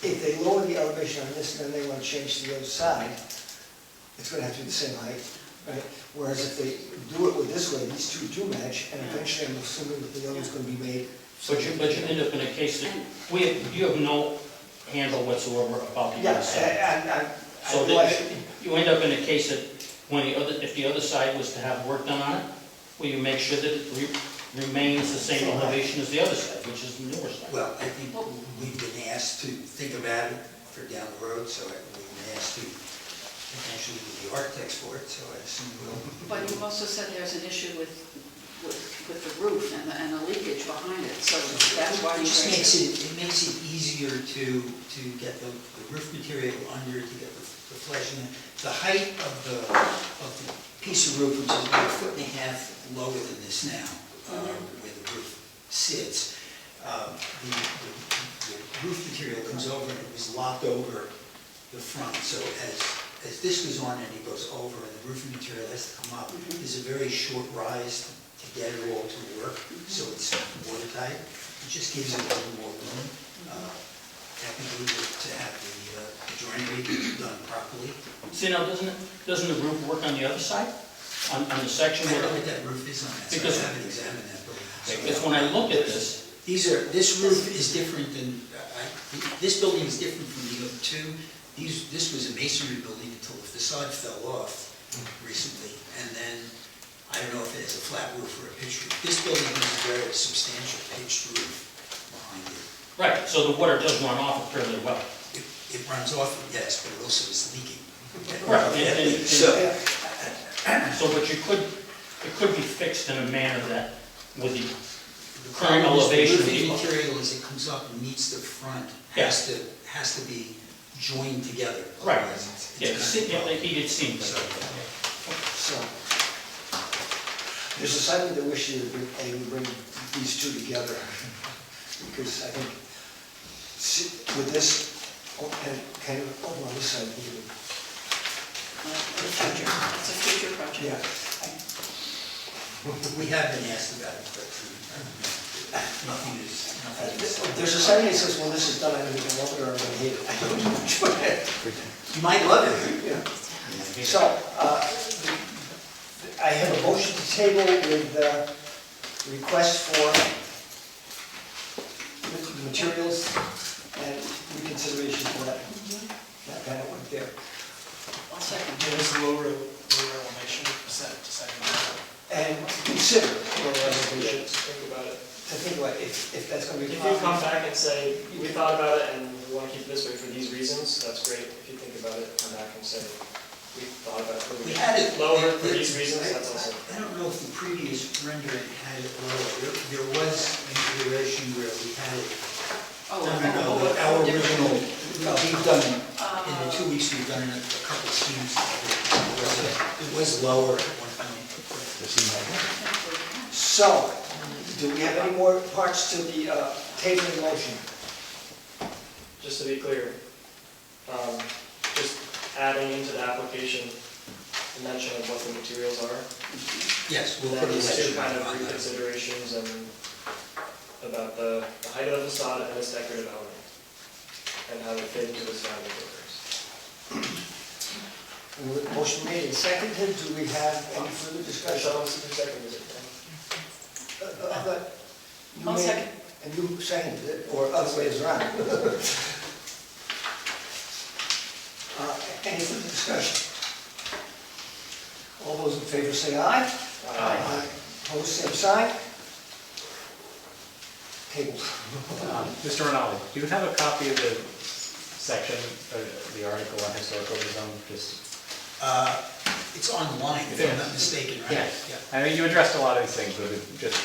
If they lower the elevation on this, and then they want to change to the other side, it's going to have to be the same height, right? Whereas if they do it with this way, these two do match, and eventually I'm assuming that the other's going to be made. But you end up in a case that, you have no handle whatsoever about the Yeah, other side. So I that you end up in a case that if the other side was to have work done on it, will you make sure that it remains the same elevation as the other side, which is the newer side? Well, I think we've been asked to think about it for down the road, so we've been asked to potentially do the architects for it, so I assume we'll. But you also said there's an issue with the roof and the leakage behind it, so that's why It you just raised makes it makes it easier to get the roof material under, to get the flesh in. The height of the piece of roof, which is about 1.5 feet lower than this now, where the roof sits, the roof material comes over and it was locked over the front. So as this goes on and it goes over and the roofing material has to come up, there's a very short rise to get it all to work, so it's watertight. It just gives it a little more room, technically, to have the joinery done properly. See, now, doesn't the roof work on the other side? On the section I don't know where, what that roof is on that, so Because- I haven't examined that building. because when I look at this, This roof is different than, this building is different from the other two. This was a masonry building until the facade fell off recently, and then, I don't know if it has a flat roof or a pitched roof. This building has a very substantial pitched roof behind it. right, so the water does run off fairly well. It runs off, yes, but it also is leaking. Right, and- So, So, but it could be fixed in a manner that with the the current problem is elevation. the roofing material, as it comes up and meets the front, has to be joined together. Right, Otherwise, it's yeah, kind of a problem. he did seem to. So, there's a side that wish you would bring these two together, because I think with this, and kind of over on this side, It's a future project. yeah. We have been asked about it, but Nothing is. There's a saying that says, well, this is done, I don't even love it or I'm gonna hate it. I don't know which one. You might love it. Yeah. So, I have a motion to table with request for the materials and reconsideration for that kind of went there. I'll second. It was lower elevation percent to second. And consider, Yeah, just think about it. to think about if that's gonna be a If you come problem. back and say, we thought about it and we want to keep it this way for these reasons, that's great. If you think about it, come back and say, we thought about it for We had it. lower for these reasons, that's also. I don't know if the previous rendering had it lower. There was an iteration where we had it. Oh, No, what- our what different- original, we've done, in the 2 weeks, we've done a couple of schemes. It was lower at one point. So, do we have any more parts to the tabling motion? Just to be clear, just adding into the application the mention of what the materials are. Yes, we'll And put a then these two legend kind of on that. reconsiderations and about the height of the facade and its decorative element, and how they fit into the surrounding buildings. Motion made and seconded, do we have any further discussion? Someone second, is it? But you I'll made- second. And you seconded it, or other ways around. Any further discussion? All those in favor say aye. Aye. Opposed, same sign. Tabled. Mr. Rinaldi, do you have a copy of the section, the article on historical zone, just? It's online, if I'm not mistaken, right? Yeah. I mean, you addressed a lot of these things, but it just,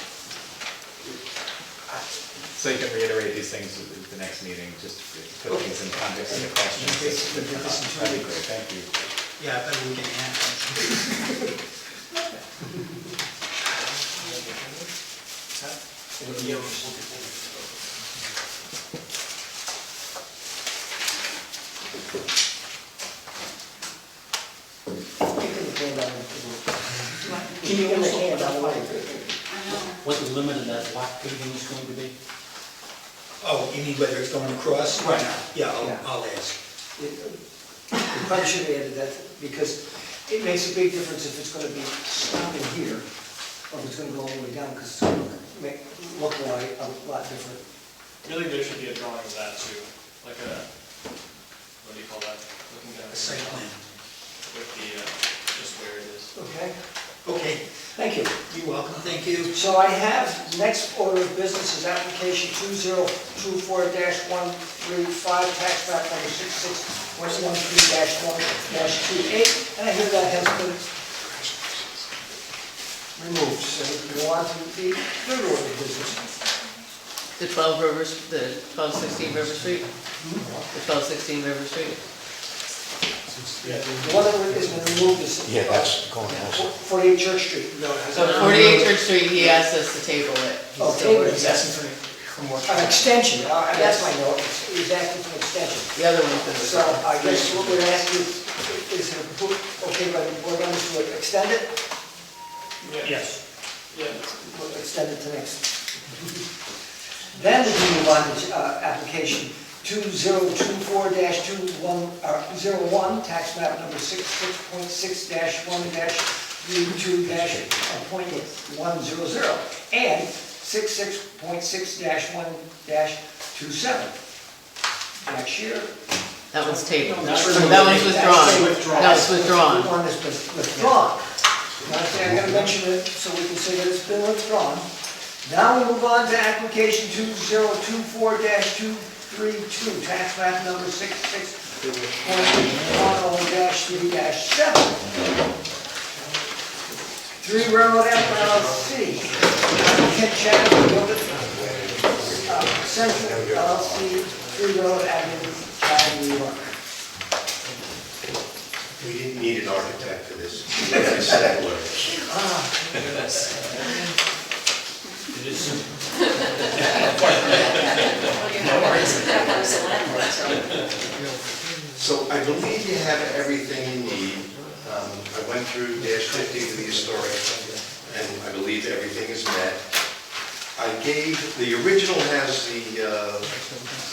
so you can reiterate these things at the next meeting, just put things in context of the questions. Basically, do this in 2 That'd be weeks. great, thank you. Yeah, I bet we can add. Can you give me a hand on the way? I know. What the limit of that block paving is going to be? Oh, you mean whether it's going across? Right. Yeah, Yeah. I'll ask. You probably should have added that, because it makes a big difference if it's gonna be stopping here, or if it's gonna go all the way down, because it's gonna look like a lot different. Really, there should be a drawing of that too, like a, what do you call that? Looking down. A site plan. With the, just where it is. Okay, Okay, thank you. you're welcome, thank you. So I have, next order of business is application 2024-135, tax map number 66.13-1-28, and I hear that has been removed, so we go on to the third order of business. The 1216 River Street? The 1216 River Street? The one that is going to remove is. Yeah, that's going also. 48 Church Street. So 48 Church Street, he asked us to table it. He's Oh, still table it, working. yes. An extension, that's my note, he's asking for an extension. The other one's been So I guess what we're asking is, okay, but we're going to extend it? Yes. Yeah. We'll extend it to next. Then we can move on to application 2024-01, tax map number 66.6-1-32-100, and 66.6-1-27. Jack Shear. That one's tabled. That's That one's withdrawn. withdrawn. No, it's withdrawn. The one that's been withdrawn. Now, I'm going to mention it so we can say that it's been withdrawn. Now we move on to application 2024-232, tax map number 66.10-3-7. 3 Railroad LLC. Kent Chadwick, Central LLC, 3 Railroad Avenue, Chatham, New York. We didn't need an architect for this. We had a settler. So I believe you have everything you need. I went through -50 to the historic, and I believe everything is met. the original has the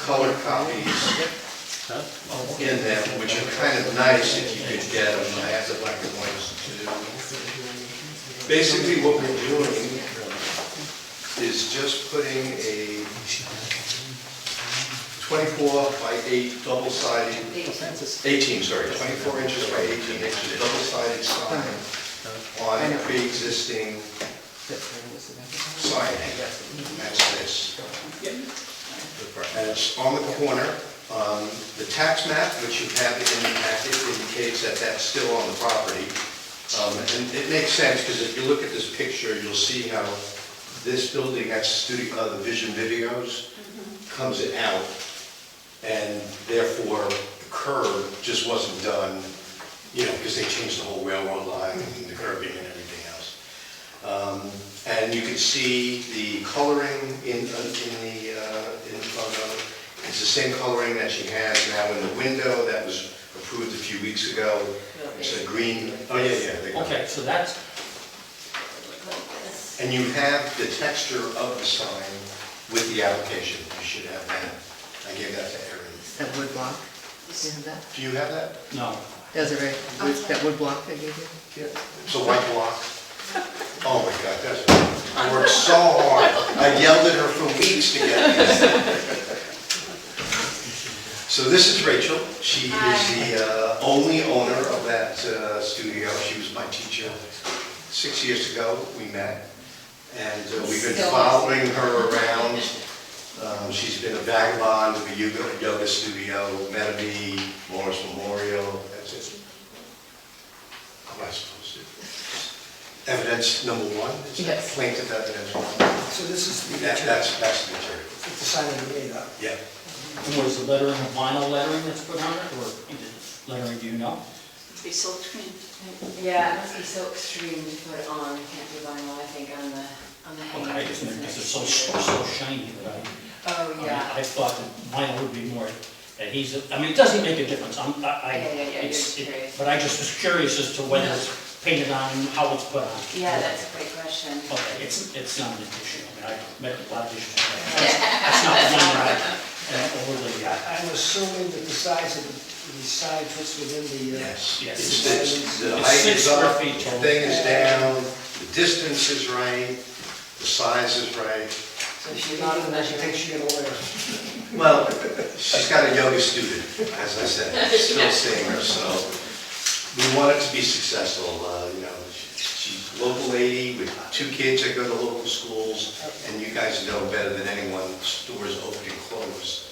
color copies in them, which are kind of nice if you could get them. I have the black and whites too. Basically, what we're doing is just putting a 24 by 8 double-sided, 18, sorry, 24 inches by 18 inches double-sided sign on a pre-existing sign. That's this. And it's on the corner. The tax map, which you have in the packet, indicates that that's still on the property. And it makes sense, because if you look at this picture, you'll see how this building, that's studio, the Vision Videos, comes out, and therefore the curb just wasn't done, you know, because they changed the whole railroad line and the curbing and everything else. And you can see the coloring in front of it. It's the same coloring that she has now in the window that was approved a few weeks ago. It's a green, oh yeah, there you go. Okay, so that's, And you have the texture of the sign with the application. You should have that. I gave that to Erin. That wood block, you have that? Do you have that? no. Those are very, that wood block I gave you? It's a white block. Oh my God, I worked so hard. I yelled at her for weeks to get this. So this is Rachel. She is the only owner of that studio. She was my teacher 6 years ago. We met. And we've been following her around. She's been a vagabond of a yoga studio, Metairie, Morris Memorial. That's it. How am I supposed to? Evidence number one? Is that Yes. Plaintiff evidence one. So this is the That's the material. It's the sign that we made up. Yeah. And was the lettering a vinyl lettering that's put on it, or lettering, do you know? It'd be silk screen. Yeah, it must be so extreme to put on, can't be vinyl, I think, on the Okay, I just meant because hangers. it's so shiny that Oh, yeah. I thought that vinyl would be more adhesive. I mean, it doesn't make a difference. Yeah, you're just curious. But I just was curious as to whether it's painted on, how it's put on. Yeah, that's a great question. Okay, it's not an issue. I mean, I've met a lot of issues. That's not the one that I'm overly, I'm assuming that the size of the sign fits within the... Yes. Yes. The It's height 6 is up, square the feet total. thing is down, the distance is right, the size is right. So she's not in that, she thinks she's gonna wear. Well, she's got a yoga student, as I said, still seeing her, so we want it to be successful. You know, she's a local lady with 2 kids that go to local schools, and you guys know better than anyone, stores open and close.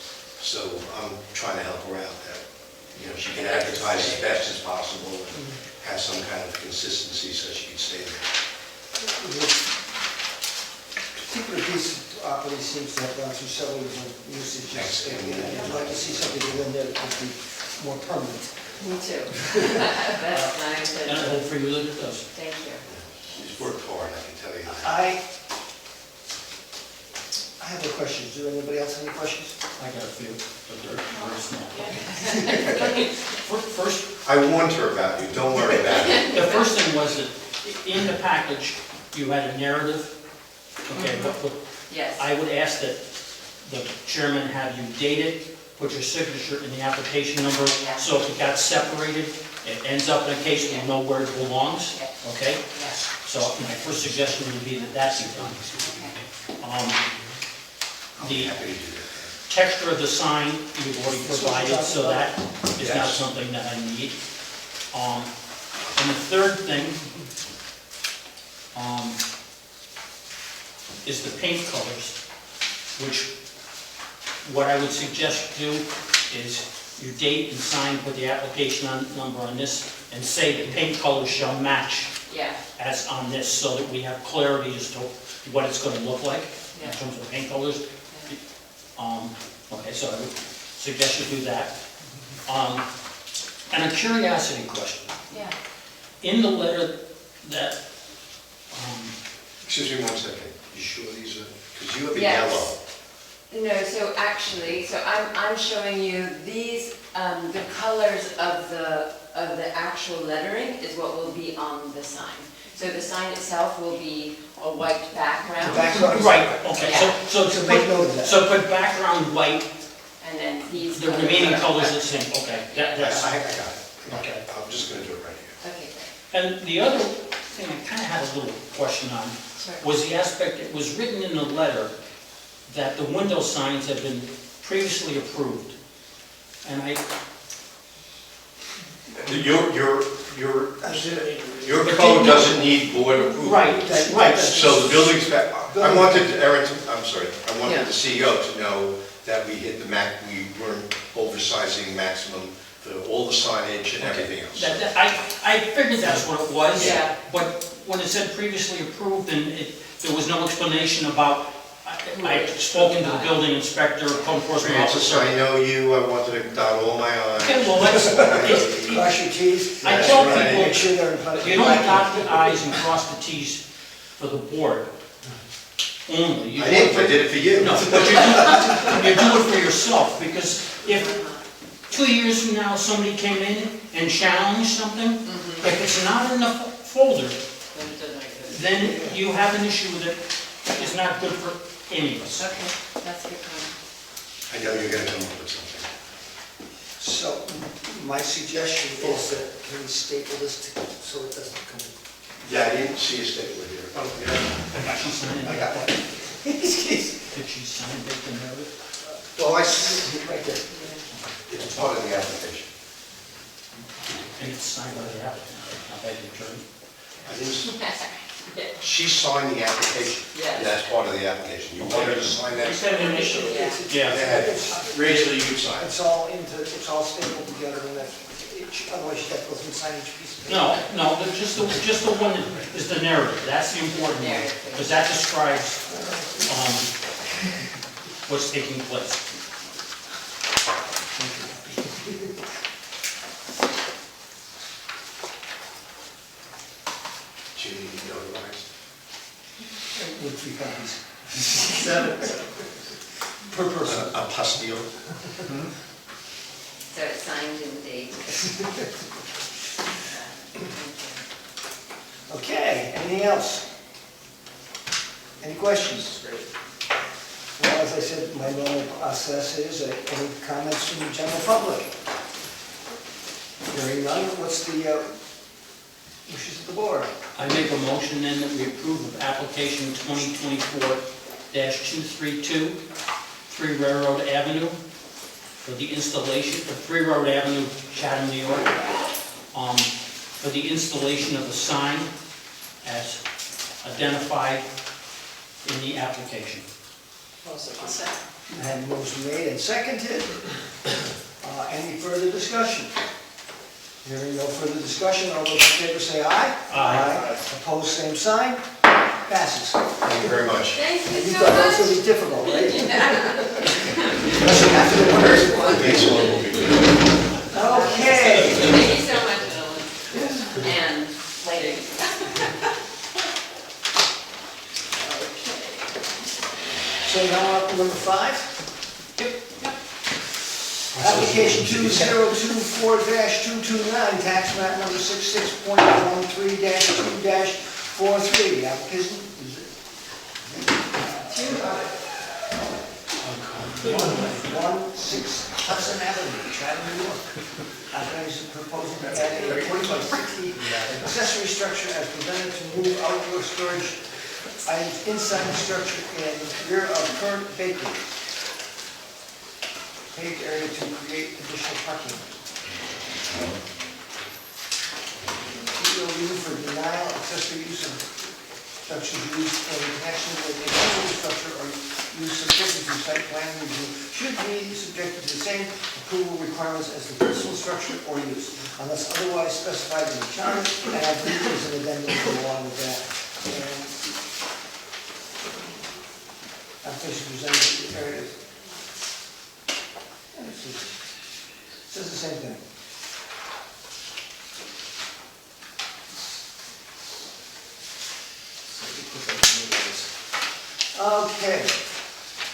So I'm trying to help her out that, you know, she can advertise as best as possible, and have some kind of consistency so she can stay there. Particular piece of property seems to have gone through several different usages. And I'd like to see something within there that would be more permanent. Me too. That's nice, and I hope for you that it does. thank you. She's worked hard, I can tell you that. I have a question. Does anybody else have any questions? I got a few, but they're very small. First, I warned her about you, don't worry about it. the first thing was that in the package, you had a narrative. Okay, what Yes. I would ask that the chairman have you date it, put your signature in the application number, Yeah. so if it got separated, it ends up in a case we'll know where it belongs, okay? Yes. So my first suggestion would be that that be done. The Happy to do that. texture of the sign, you've already provided, so that is not Yes. something that I need. And the third thing is the paint colors, which, what I would suggest you do is you date and sign, put the application number on this, and say the paint colors shall match Yeah, as on this, so that we have clarity as to what it's gonna look like in Yeah. terms of paint colors. Okay, so I would suggest you do that. And a curiosity question. yeah. In the letter that, Excuse me one second. You sure these are, because you have a Yes. yellow. No, so actually, I'm showing you these, the colors of the actual lettering is what will be on the sign. So the sign itself will be a white background? The background is- Right, okay, so So make note of put, that. so put background white, And then these. the remaining colors the same, okay, that's, I got it. okay. I'm just gonna do it right here. Okay, great. And the other thing I kind of had a little question on Sure. was the aspect, it was written in the letter that the window signs have been previously approved. And Your code doesn't need board approval. right, right, So the building inspector, I wanted Erin, I'm sorry, I wanted the CEO to know that we hit the we weren't oversizing maximum for all the signage and everything else. I figured that's what it was. Yeah. But when it said previously approved, and there was no explanation about, I had spoken to the building inspector, code enforcement Francis, officer. I know you, I wanted to dot all my i's. Okay, well, let's, Cross your Ts. I tell That's right. people, Make sure they're in front of you don't dot the i's and cross the t's for the board only. You I do did, it for- I did it for you. No, but you do it for yourself, because if 2 years from now, somebody came in and challenged something, if it's not in the folder, then you have an issue with it. It's not good for any of us. Okay, that's a good point. I know you're gonna come up with something. So my suggestion is that can we staple this so it doesn't come. Yeah, I didn't see a stapler here. Did she sign it? I got one. Did she sign it and have it? Well, Right there. it's part of the application. And it's signed by the applicant, not by the attorney? I didn't, she signed the application. Yes. That's part of the application. You want her to sign that? You said initially. Yeah. Yeah. It's Rachel, you sign. it's all stapled together and that's, otherwise you have to go through signage piece. of paper. No, just the one that is the narrative, that's the important one, Narrative. because that describes what's taking place. Do you need to notarize? With 3 copies. 7. Per person. A pastille? So it's signed and dated. Okay, anything else? Any questions? Well, as I said, my normal process is, any comments from the general public? Hearing none, what's the wishes of the board? I make a motion then that we approve of application 2024-232, 3 Railroad Avenue, for the installation, of 3 Railroad Avenue, Chatham, New York, for the installation of the sign as identified in the application. I'll second. I have a motion made and seconded. Any further discussion? Hearing no further discussion, all those in favor say aye. Aye. Opposed, same sign. Passes. Thank you very much. Thank you You so thought that was much. going to be difficult, right? Doesn't have to be the first one. Next one will be good. Okay. Thank you so much, Ellen. And ladies. So now up to number 5. Application 2024-229, tax map number 66.13-2-43. The application is 16 Hudson Avenue, Chatham, New York. Applicant is proposing to add a 40 by 60 accessory structure as presented to move outdoor storage items inside the structure in rear of current bakery. Paved area to create additional parking. EOU for denial of accessory use of structures used in connection with a accessory structure or use subjected to site plan review should be subjected to the same approval requirements as the principal structure or use, unless otherwise specified in the charter, and I believe there's an addendum to go along with that. And application presented to the area. Says the same thing. Okay.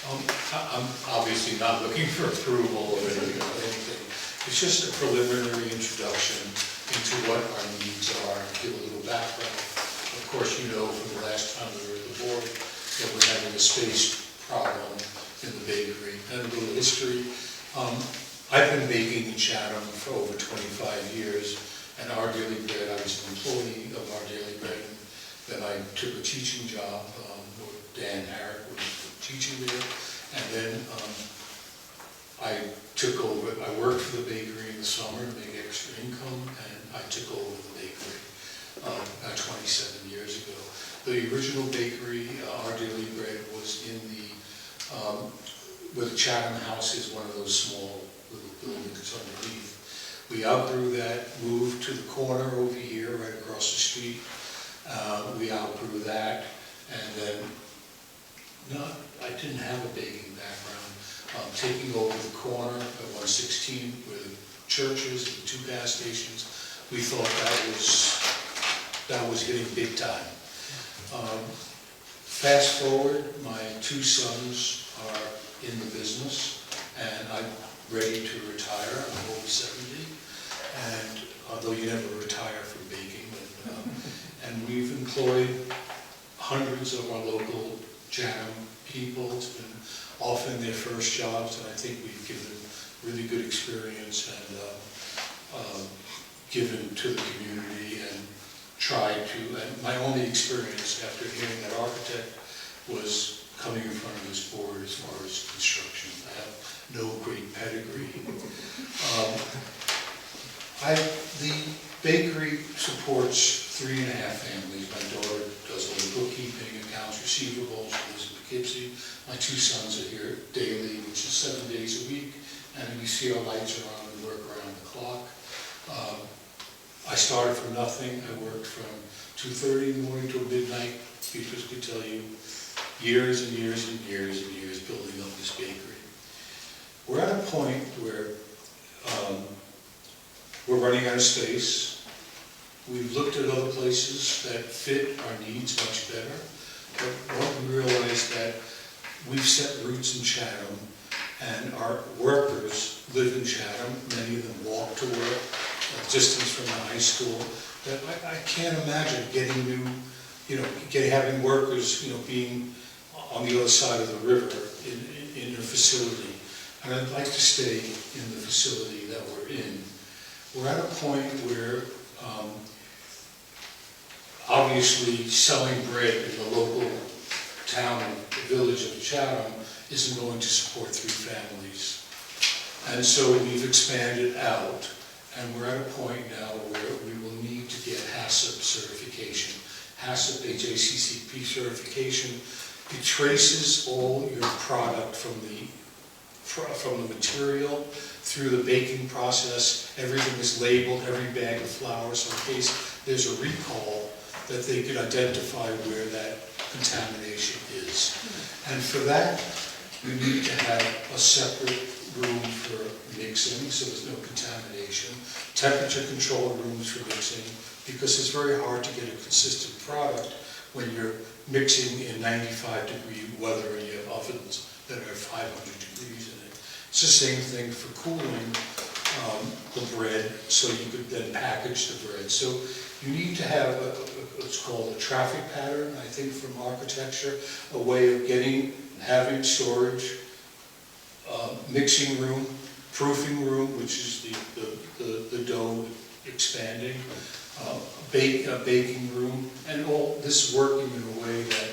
I'm obviously not looking for approval of anything. It's just a preliminary introduction into what our needs are, give a little background of course, you know from the last time we were at the board that we're having a space problem in the bakery. And a little history, I've been baking in Chatham for over 25 years, and Our Daily Bread, I was an employee of Our Daily Bread, and then I took a teaching job where Dan Herrick was teaching there, and then I took over, I worked for the bakery in the summer to make extra income, and I took over the bakery about 27 years ago. The original bakery, Our Daily Bread, was in the, where the Chatham House is, one of those small little buildings underneath. We outgrew that, moved to the corner over here, right across the street. We outgrew that, and then, no, I didn't have a baking background. Taking over the corner at 116 where the church is, the 2 gas stations, we thought that was getting big time. Fast forward, my 2 sons are in the business, and I'm ready to retire. I'm over 70, and although you never retire from baking, and we've employed hundreds of our local Chatham people. It's been often their first jobs, and I think we've given really good experience and given to the community and tried to, and my only experience after hearing that architect was coming in front of this board as far as construction. I have no great pedigree. The bakery supports 3.5 families. My daughter does all the bookkeeping, accounts receivable, she lives in Poughkeepsie. My 2 sons are here daily, which is 7 days a week, and you see our lights are on, we work around the clock. I started from nothing. I worked from 2:30 in the morning till midnight. Beatrice could tell you years and years and years and years building up this bakery. We're at a point where we're running out of space. We've looked at other places that fit our needs much better, but what we realized that we've set roots in Chatham, and our workers live in Chatham. Many of them walk to work, a distance from the high school. That I can't imagine getting new, having workers, being on the other side of the river in a facility. And I'd like to stay in the facility that we're in. We're at a point where obviously selling bread in the local town and village of Chatham isn't going to support 3 families. And so we've expanded out, and we're at a point now where we will need to get HACCP certification. HACCP, HACCP certification, it traces all your product from the material through the baking process. Everything is labeled, every bag of flour, so in case there's a recall, that they could identify where that contamination is. And for that, we need to have a separate room for mixing, so there's no contamination. Temperature controlled rooms for mixing, because it's very hard to get a consistent product when you're mixing in 95-degree weather and you have ovens that are 500 degrees in it. It's the same thing for cooling the bread, so you could then package the bread. So you need to have what's called a traffic pattern, I think, from architecture, a way of having storage, mixing room, proofing room, which is the dough expanding, a baking room, and all this working in a way that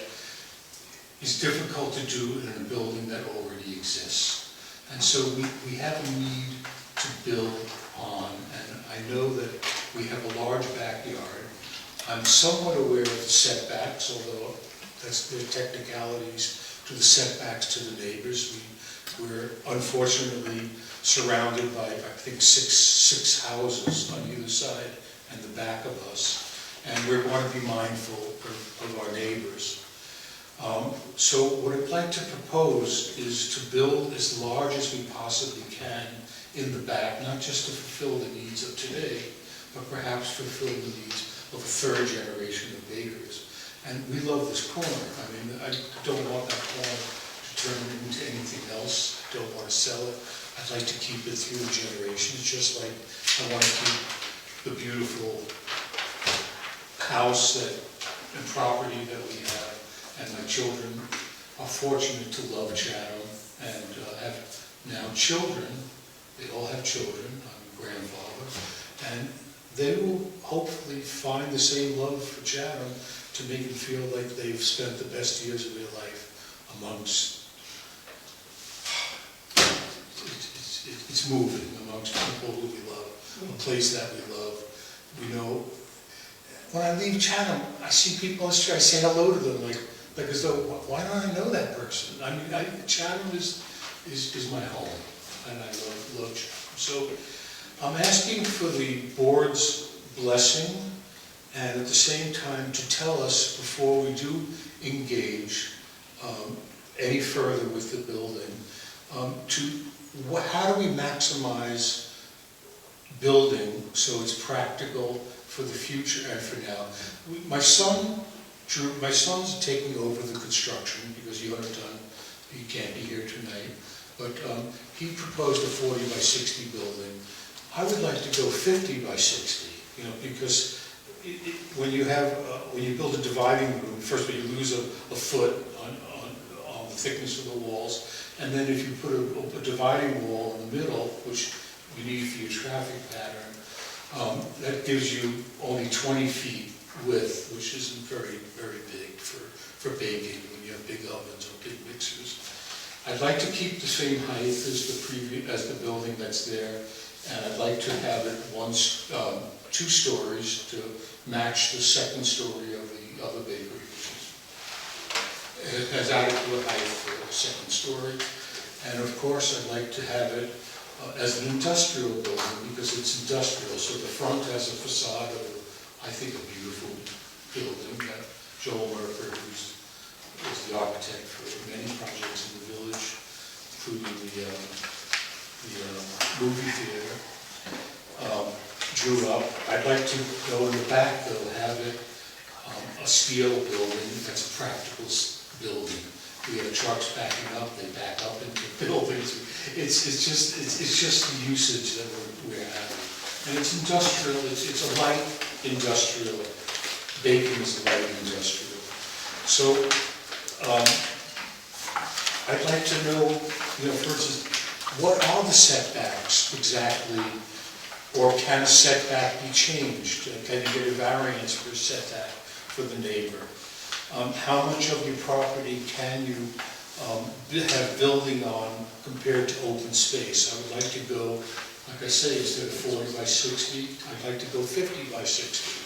is difficult to do in a building that already exists. And so we have a need to build on, and I know that we have a large backyard. I'm somewhat aware of the setbacks, although that's the technicalities to the setbacks to the neighbors. We're unfortunately surrounded by, I think, six houses on either side and the back of us, and we want to be mindful of our neighbors. So what I'd like to propose is to build as large as we possibly can in the back, not just to fulfill the needs of today, but perhaps fulfill the needs of a 3rd generation of bakers. And we love this corner. I mean, I don't want that corner to turn into anything else. I don't want to sell it. I'd like to keep it through the generations, just like I want to keep the beautiful house that and property that we have. And my children are fortunate to love Chatham and have now children. They all have children. I'm a grandfather. And they will hopefully find the same love for Chatham to make them feel like they've spent the best years of their life amongst, it's moving amongst people who we love, a place that we love. We know, when I leave Chatham, I see people on the street, I say hello to them, like as though, why don't I know that person? I mean, Chatham is my home, and I love Chatham. So I'm asking for the board's blessing, and at the same time to tell us before we do engage any further with the building, how do we maximize building so it's practical for the future and for now. My son's taking over the construction because he can't be here tonight, but he proposed a 40 by 60 building. I would like to go 50 by 60, because when you build a dividing room, first of all, you lose a foot on the thickness of the walls, and then if you put a dividing wall in the middle, which you need for your traffic pattern, that gives you only 20 feet width, which isn't very, very big for baking when you have big ovens or big mixers. I'd like to keep the same height as the building that's there, and I'd like to have it 2 stories to match the second story of the other bakery, which has adequate height for the second story. And of course, I'd like to have it as an industrial building because it's industrial. So the front has a facade of, I think, a beautiful building. Joel Merker, who's the architect for many projects in the village, including the movie theater, drew up. I'd like to go in the back, though, have it a steel building that's a practical building. We have trucks backing up, they back up into buildings. It's just the usage that we're having. And it's industrial, it's a light industrial. Baking is a light industrial. So I'd like to know, for instance, what are the setbacks exactly, or can a setback be changed? Can you get a variance for a setback for the neighbor? How much of your property can you have building on compared to open space? I would like to go, like I say, instead of 40 by 60, I'd like to go 50 by 60.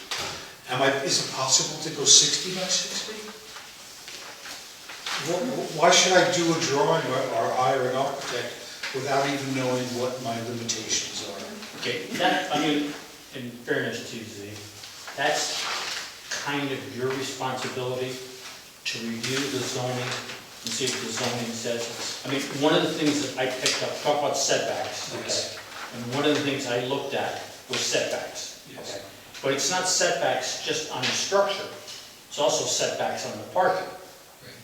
Is it possible to go 60 by 60? Why should I do a drawing or hire an architect without even knowing what my limitations are? Okay, in fairness to Z, that's kind of your responsibility to review the zoning and see what the zoning says. One of the things that I picked up, talk about setbacks, Yes. okay? And one of the things I looked at was setbacks, Yes. okay? But it's not setbacks just on the structure, it's also setbacks on the parking,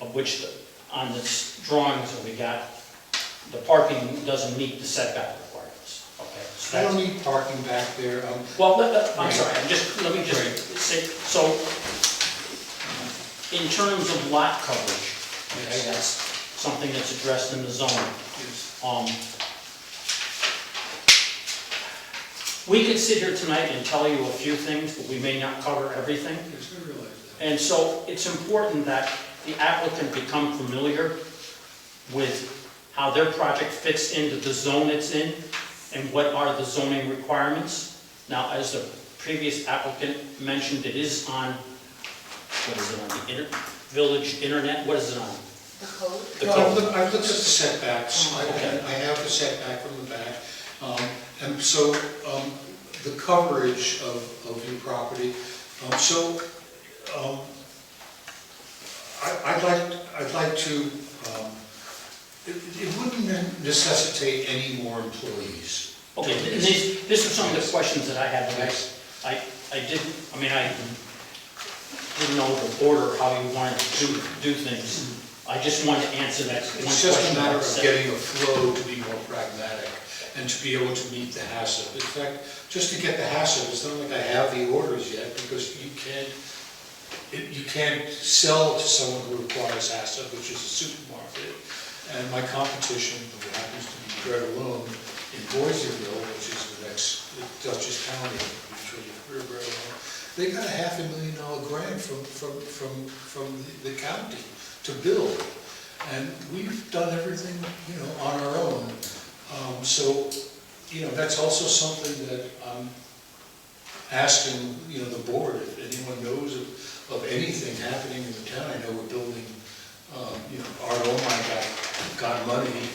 of which on the drawings that we got, the parking doesn't meet the setback requirements, okay? So I don't that's- need parking back there. Well, I'm sorry, let me just say, so, in terms of lot coverage, okay, that's something that's addressed in the zoning. We could sit here tonight and tell you a few things, but we may not cover everything. Yes, I realize that. And so it's important that the applicant become familiar with how their project fits into the zone it's in and what are the zoning requirements. Now, as the previous applicant mentioned, it is on, what is it, on the village internet? What is it on? The code? The No, code. I've looked at the setbacks. Okay. I have the setback from the back. And so the coverage of your property. I'd like to, it wouldn't necessitate any more employees. Okay, and these are some of the questions that I had. I didn't know the order, how you wanted to do things. I just wanted to answer that one question. It's just a matter of that I said. getting a flow to be more pragmatic and to be able to meet the HACCP. In fact, just to get the HACCP, it's not like I have the orders yet, because you can't, you can't sell to someone who requires HACCP, which is a supermarket. And my competition, who happens to be Bread Alone in Boiseville, which is the next Dutchess County, I'm sure you've heard of Bread Alone, they got a $500,000 grant from the county to build. And we've done everything, on our own. So, that's also something that I'm asking, the board, if anyone knows of anything happening in the town. I know we're building, Art Omai got money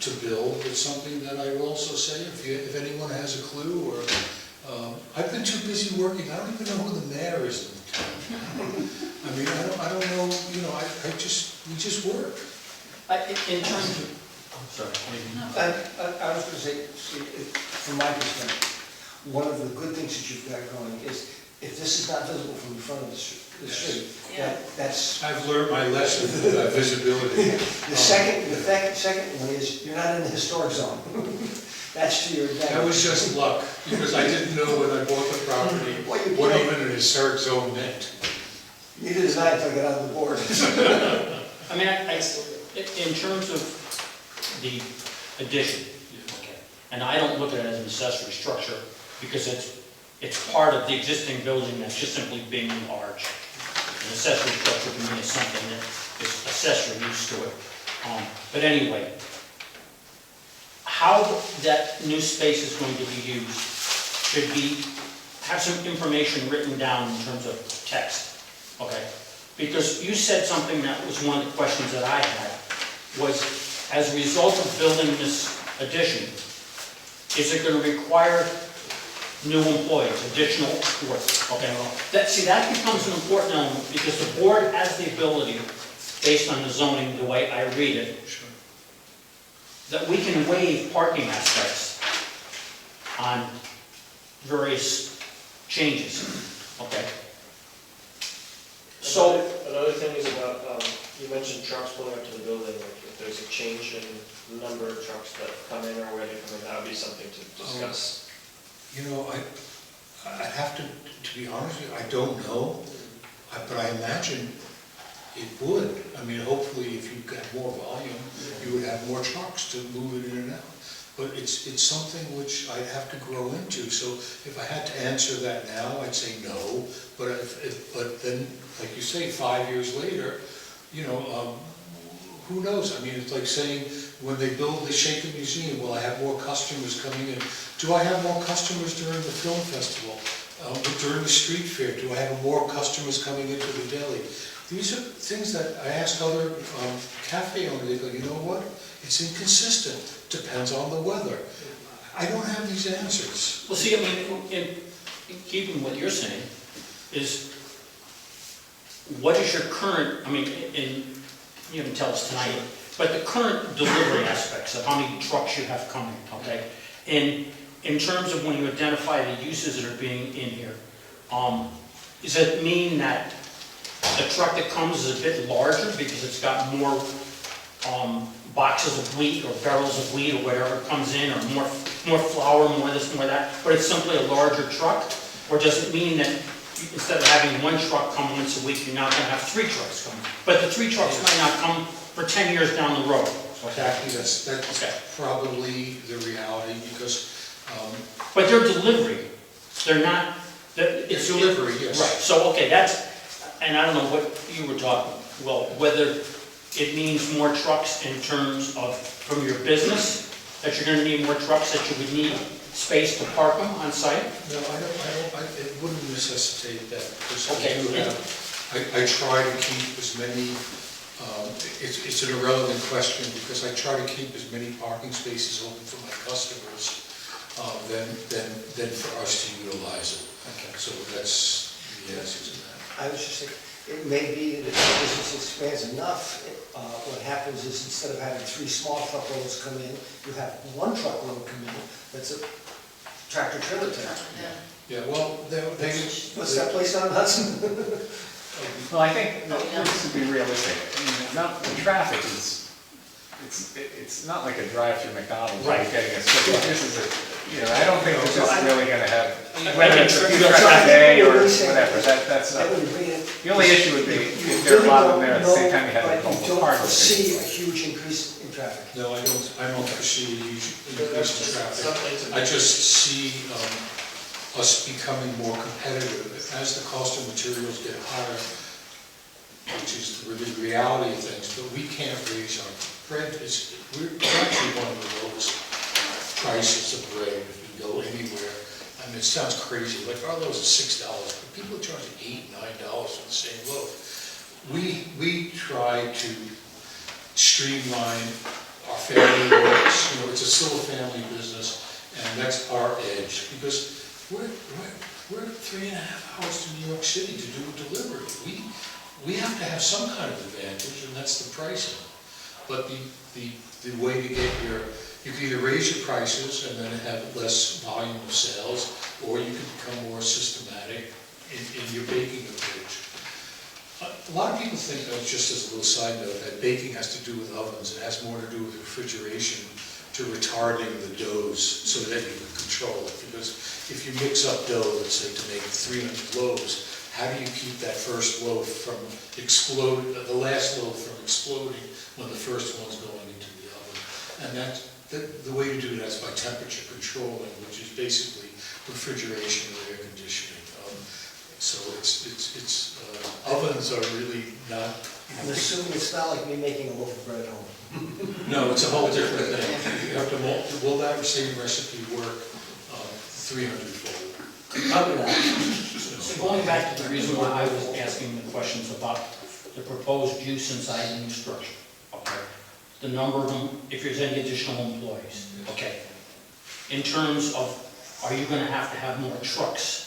to build. It's something that I will also say, if anyone has a clue, or, I've been too busy working, I don't even know who the mayor is in the town. I mean, I don't know, we just work. In terms of, I'm sorry. I was gonna say, from my perspective, one of the good things that you've got going is, if this is not visible from the front of the street, that's... I've learned my lesson about visibility. The second one is, you're not in the historic zone. That's to your advantage. That was just luck, because I didn't know when I bought the property, what even an historic zone meant. Neither did I until I got on the board. I mean, in terms of the addition, okay, and I don't look at it as an accessory structure because it's part of the existing building that's just simply being enlarged. An accessory structure to me is something that is accessory use to it. But anyway, how that new space is going to be used should have some information written down in terms of text, okay? Because you said something that was one of the questions that I had, was as a result of building this addition, is it going to require new employees, additional work? Okay, that becomes an important element because the board has the ability, based on the zoning, the way I read it, that we can waive parking aspects on various changes, okay? So, another thing is about, you mentioned trucks pulling up to the building, like if there's a change in the number of trucks that come in or where they come in, that would be something to discuss. I have to be honest with you, I don't know, but I imagine it would. I mean, hopefully if you got more volume, you would have more trucks to move it in and out. But it's something which I'd have to grow into. So if I had to answer that now, I'd say no. But but then, like you say, 5 years later, who knows? I mean, it's like saying when they build the Shaker Museum, will I have more customers coming in? Do I have more customers during the film festival? During the street fair, do I have more customers coming into the deli? These are things that I ask other cafe owners. They go, you know what? It's inconsistent. Depends on the weather. I don't have these answers. well, see, I mean, in keeping what you're saying, is what is your current, I mean, you can tell us tonight, but the current delivery aspects of how many trucks you have coming, okay? And in terms of when you identify the uses that are being in here, does it mean that the truck that comes is a bit larger because it's got more boxes of wheat or barrels of wheat or whatever comes in, or more flour, more this, more that, but it's simply a larger truck? Or does it mean that instead of having one truck come once a week, you're now going to have 3 trucks come? But the 3 trucks might not come for 10 years down the road. Exactly, that's probably the reality, because... But they're delivery. They're not... It's delivery, yes. Right, so, okay, and I don't know what you were talking, well, whether it means more trucks in terms of, from your business, that you're going to need more trucks, that you would need space to park them on site? No, it wouldn't necessitate that, because Okay. I try to keep as many, it's an irrelevant question, because I try to keep as many parking spaces open for my customers than for us to utilize it. Okay. So that's the answer to that. I was just saying, it may be that if the business expands enough, what happens is instead of having 3 small truckloads come in, you have 1 truckload come in, that's a tractor trailer tank. Yeah, well, What's that place on Hudson? Well, I think, just to be realistic, I mean, the traffic is, it's not like a drive-through McDonald's where you're getting a split. This is I don't think this is really gonna have Whether it's a few trucks a day or whatever, that's not, When you bring it, the only issue would be if there are a lot of them there at the same time you have But multiple you don't cars. foresee a huge increase in traffic. No, I don't foresee a huge increase in traffic. I just see us becoming more competitive as the cost of materials get higher, which is the reality of things, but we can't raise our bread. We're actually one of the lowest prices of bread if we go anywhere. I mean, it sounds crazy, like our loaves are $6, but people are charging $8, $9 for the same loaf. We try to streamline our family works, it's still a family business, and that's our edge, because we're 3.5 hours to New York City to do a delivery. We have to have some kind of advantage, and that's the pricing. But the way to get you can either raise your prices and then have less volume of sales, or you can become more systematic in your baking approach. A lot of people think, just as a little side note, that baking has to do with ovens. It has more to do with refrigeration to retarding the doughs so that you can control it. Because if you mix up dough, let's say to make 300 loaves, how do you keep that first loaf from exploding, the last loaf from exploding when the first one's going into the oven? And the way to do that is by temperature controlling, which is basically refrigeration or air conditioning. So ovens are really not. I'm assuming it's not like me making a loaf of bread at home. No, it's a whole different thing. You have to will that same recipe work 300-fold? Probably not. So going back to the reason why I was asking the questions about the proposed use inside the new structure, okay? The number of them, if there's any additional employees, okay? In terms of, are you gonna have more trucks?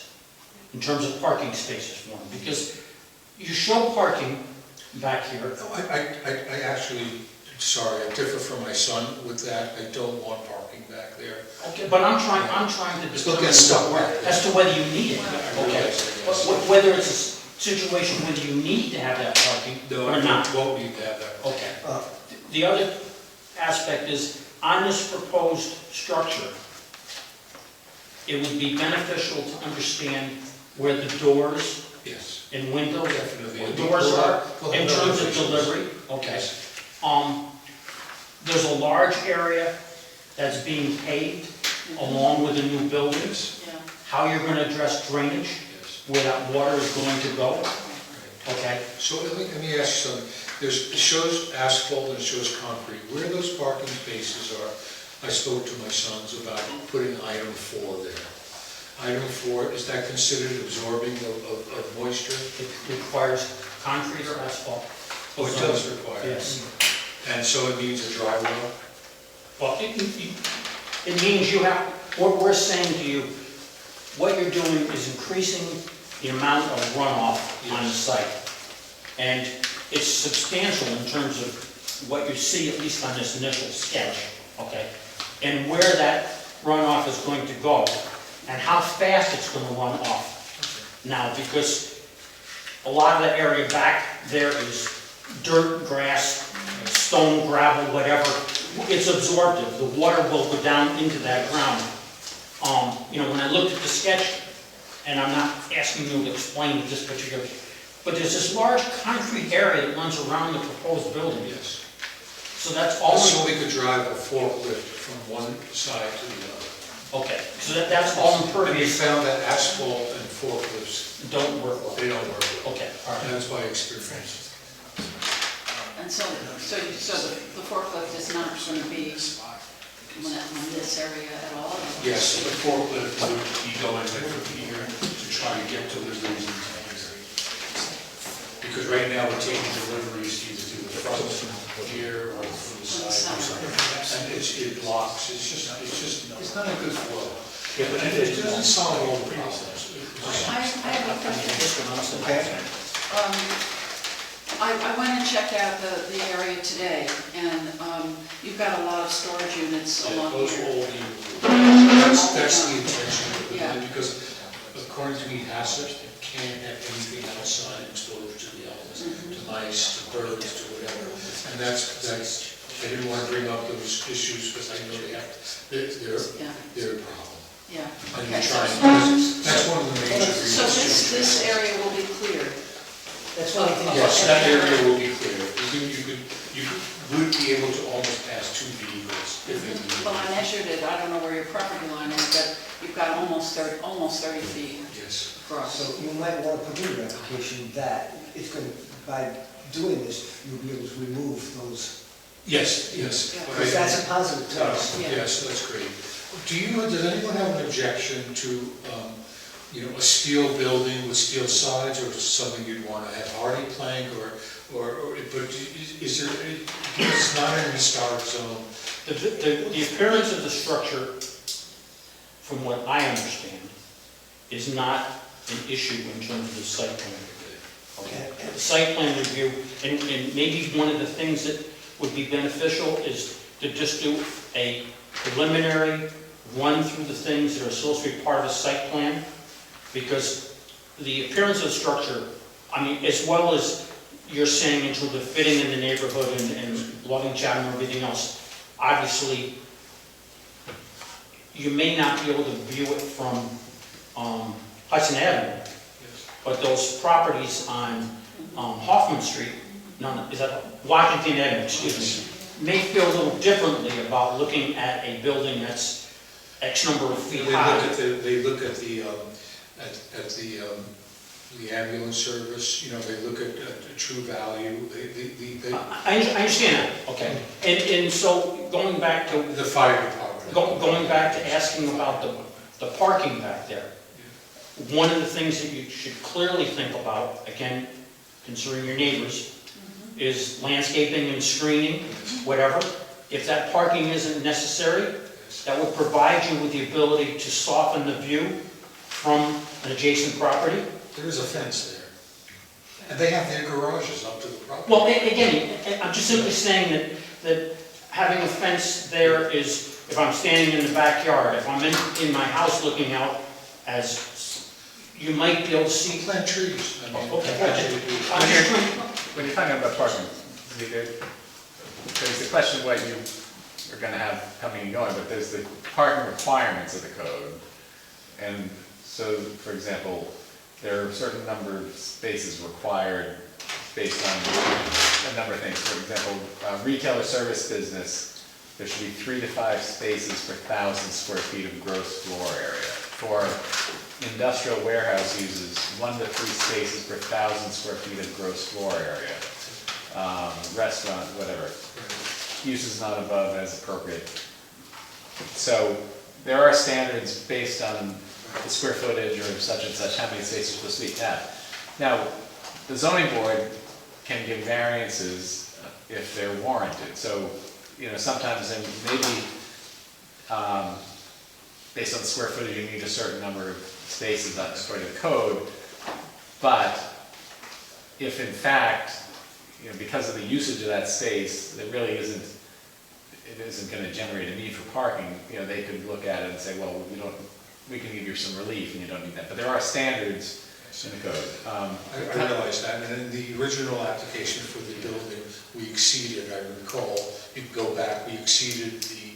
In terms of parking spaces for them? Because you show parking back here. No, I actually, sorry, I differ from my son with that. I don't want parking back there. Okay, but I'm trying to Just don't get stuck back there. as to whether you need it. Okay. Whether it's a situation whether you need to have that parking or not. No, won't need to have that. Okay. The other aspect is, on this proposed structure, it would be beneficial to understand where the doors Yes. and windows, Definitely. where doors are, We'll in have terms of notifications. delivery. Okay. Yes. There's a large area that's being paved along with the new buildings. Yeah. How you're gonna address drainage, Yes. where that water is going to go, okay? So let me ask you something. It shows asphalt and it shows concrete. Where those parking spaces are, I spoke to my sons about putting item 4 there. Item 4, is that considered absorbing of moisture? It requires concrete or asphalt. Oh, it does require? Yes. And so it means a dry well? Well, it means you have, what we're saying to you, what you're doing is increasing the amount of runoff on the site. And it's substantial in terms of what you see, at least on this initial sketch, okay? And where that runoff is going to go, and how fast it's going to run off. Now, because a lot of the area back there is dirt, grass, stone, gravel, whatever. It's absorptive. The water will go down into that ground. When I looked at the sketch, and I'm not asking you to explain this particular, but there's this large concrete area that runs around the proposed building. Yes. So that's all. So we could drive a forklift from one side to the other. Okay, so that's all And we impervious. found that asphalt and forklifts, Don't work well. they don't work well. Okay, all And right. that's by experience. And so the forklift is not going to be on this area at all? Yes, the forklift would be going from here to try to get deliveries in here. Because right now we're taking deliveries either through the front here or from the side. And it blocks, it's not a good flow. Yeah, but it doesn't solve all the problems. I have a question. Okay? I went and checked out the area today, and you've got a lot of storage units along Those here. will all be, that's the intention of Yeah. it, because according to me, HACCP can't have anything outside exposure to the elements, to mice, to birds, to whatever. And that's, I didn't want to bring up those issues because I know they're a problem. Yeah, And okay, you're so, trying, that's one of the major reasons. so this area will be cleared. That's one thing. Yes, that area will be clear. You would be able to almost pass 2 vehicles if it needed. Well, I measured it, I don't know where your property line is, but you've got almost 30 feet Yes. across. So you might want to put in your application that it's going to, by doing this, you'll be able to remove those, Yes, yes. Yeah. because that's a positive to us. Yeah. Yes, that's great. Does anyone have an objection to, a steel building with steel sides, or something you'd want to have hardy plank, but is there, it's not in the historic zone? The appearance of the structure, from what I understand, is not an issue in terms of the site plan review. Okay? The site plan review, and maybe one of the things that would be beneficial is to just do a preliminary run through the things that are supposed to be part of the site plan, because the appearance of the structure, I mean, as well as you're saying in terms of fitting in the neighborhood and loving Chatham and everything else, obviously, you may not be able to view it from Hudson Avenue, but those properties on Hoffman Street, is that Washington Avenue, excuse me, may feel a little differently about looking at a building that's X number of feet high. They look at the ambulance service, they look at the true value, I understand that, okay. And so going back to, the fire department. going back to asking about the parking back there, one of the things that you should clearly think about, again, considering your neighbors, is landscaping and screening, whatever. If that parking isn't necessary, that would provide you with the ability to soften the view from an adjacent property. There is a fence there. And they have their garages up to the property. Well, again, I'm just simply saying that having a fence there is, if I'm standing in the backyard, if I'm in my house looking out, as you might be able to see. Plant trees. I mean, Okay. that's- I'm just trying- When you're talking about parking, there's the question of what you are gonna have coming and going, but there's the parking requirements of the code. And so, for example, there are a certain number of spaces required based on a number of things. For example, retail or service business, there should be 3 to 5 spaces per 1,000 square feet of gross floor area. For industrial warehouse uses, 1 to 3 spaces per 1,000 square feet of gross floor area. Restaurant, whatever, uses not above as appropriate. So there are standards based on the square footage or such and such, how many spaces per suite have. Now, the zoning board can give variances if they're warranted. So, sometimes then maybe based on the square footage, you need a certain number of spaces according to the code. But if in fact, because of the usage of that space, it isn't going to generate a need for parking, they could look at it and say, well, we can give you some relief and you don't need that. But there are standards in the code. I realize that, and in the original application for the building, we exceeded, I recall, you can go back, we exceeded the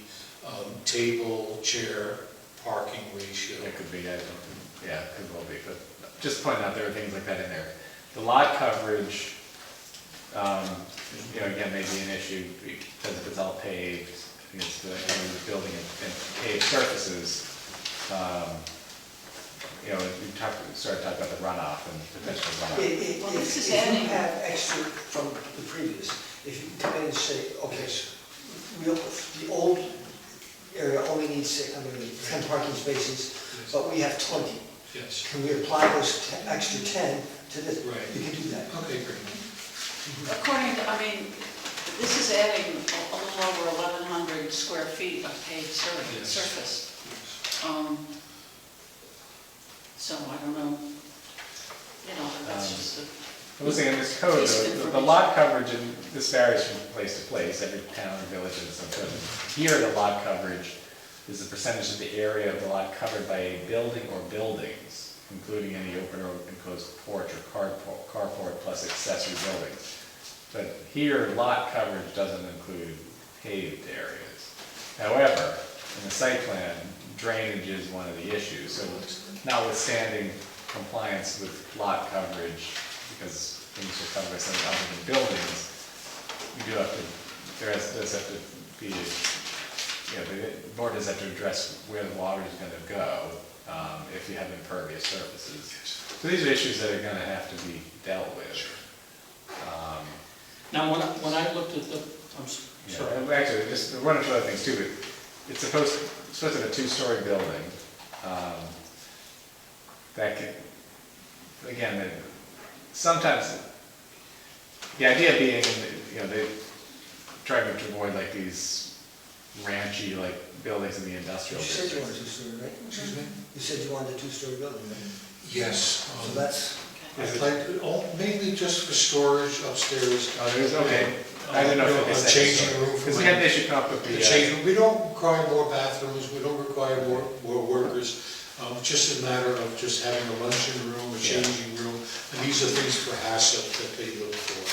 table, chair, parking ratio. It could be, it could well be, but just pointing out there are things like that in there. The lot coverage, again, may be an issue because if it's all paved, it's the building and paved surfaces. We started talking about the runoff and potential runoff. Well, this is If adding- you have extra from the previous, if you come in and say, okay, the old area only needs, 10 parking spaces, but we have 20. Yes. Can we apply those extra 10 to this? Right. You can do that. Okay, great. According to, this is adding a little over 1,100 square feet of paved Yes. surface. So I don't know, that's just a. I was saying in this code, Piece of the information. lot coverage, and this varies from place to place, every town or village has some code. Here, the lot coverage is the percentage of the area of the lot covered by a building or buildings, including any open or enclosed porch or carport plus accessory buildings. But here, lot coverage doesn't include paved areas. However, in the site plan, drainage is one of the issues. So notwithstanding compliance with lot coverage, because things are covered by something other than buildings, you do have to, does have to be, the board does have to address where the water is gonna go, if you have impervious surfaces. So these are issues that are gonna have to be dealt with. Now, when I looked at the, sorry. Yeah, actually, just one or two other things too, but it's supposed to have a two-story building. That could, again, sometimes, the idea being, they try to avoid like these ranchy, like, buildings in the industrial You said you district. wanted a two-story, right? Excuse me? You said you wanted a two-story building, right? Yes. So that's, I'd like, mainly just for storage upstairs. Oh, there's, okay. I don't know if it's A changing room for because my. again, they should come up with The the, change, we don't require more bathrooms, we don't require more workers. It's just a matter of just having a luncheon room, a changing room, and these are things for HACCP that they look for.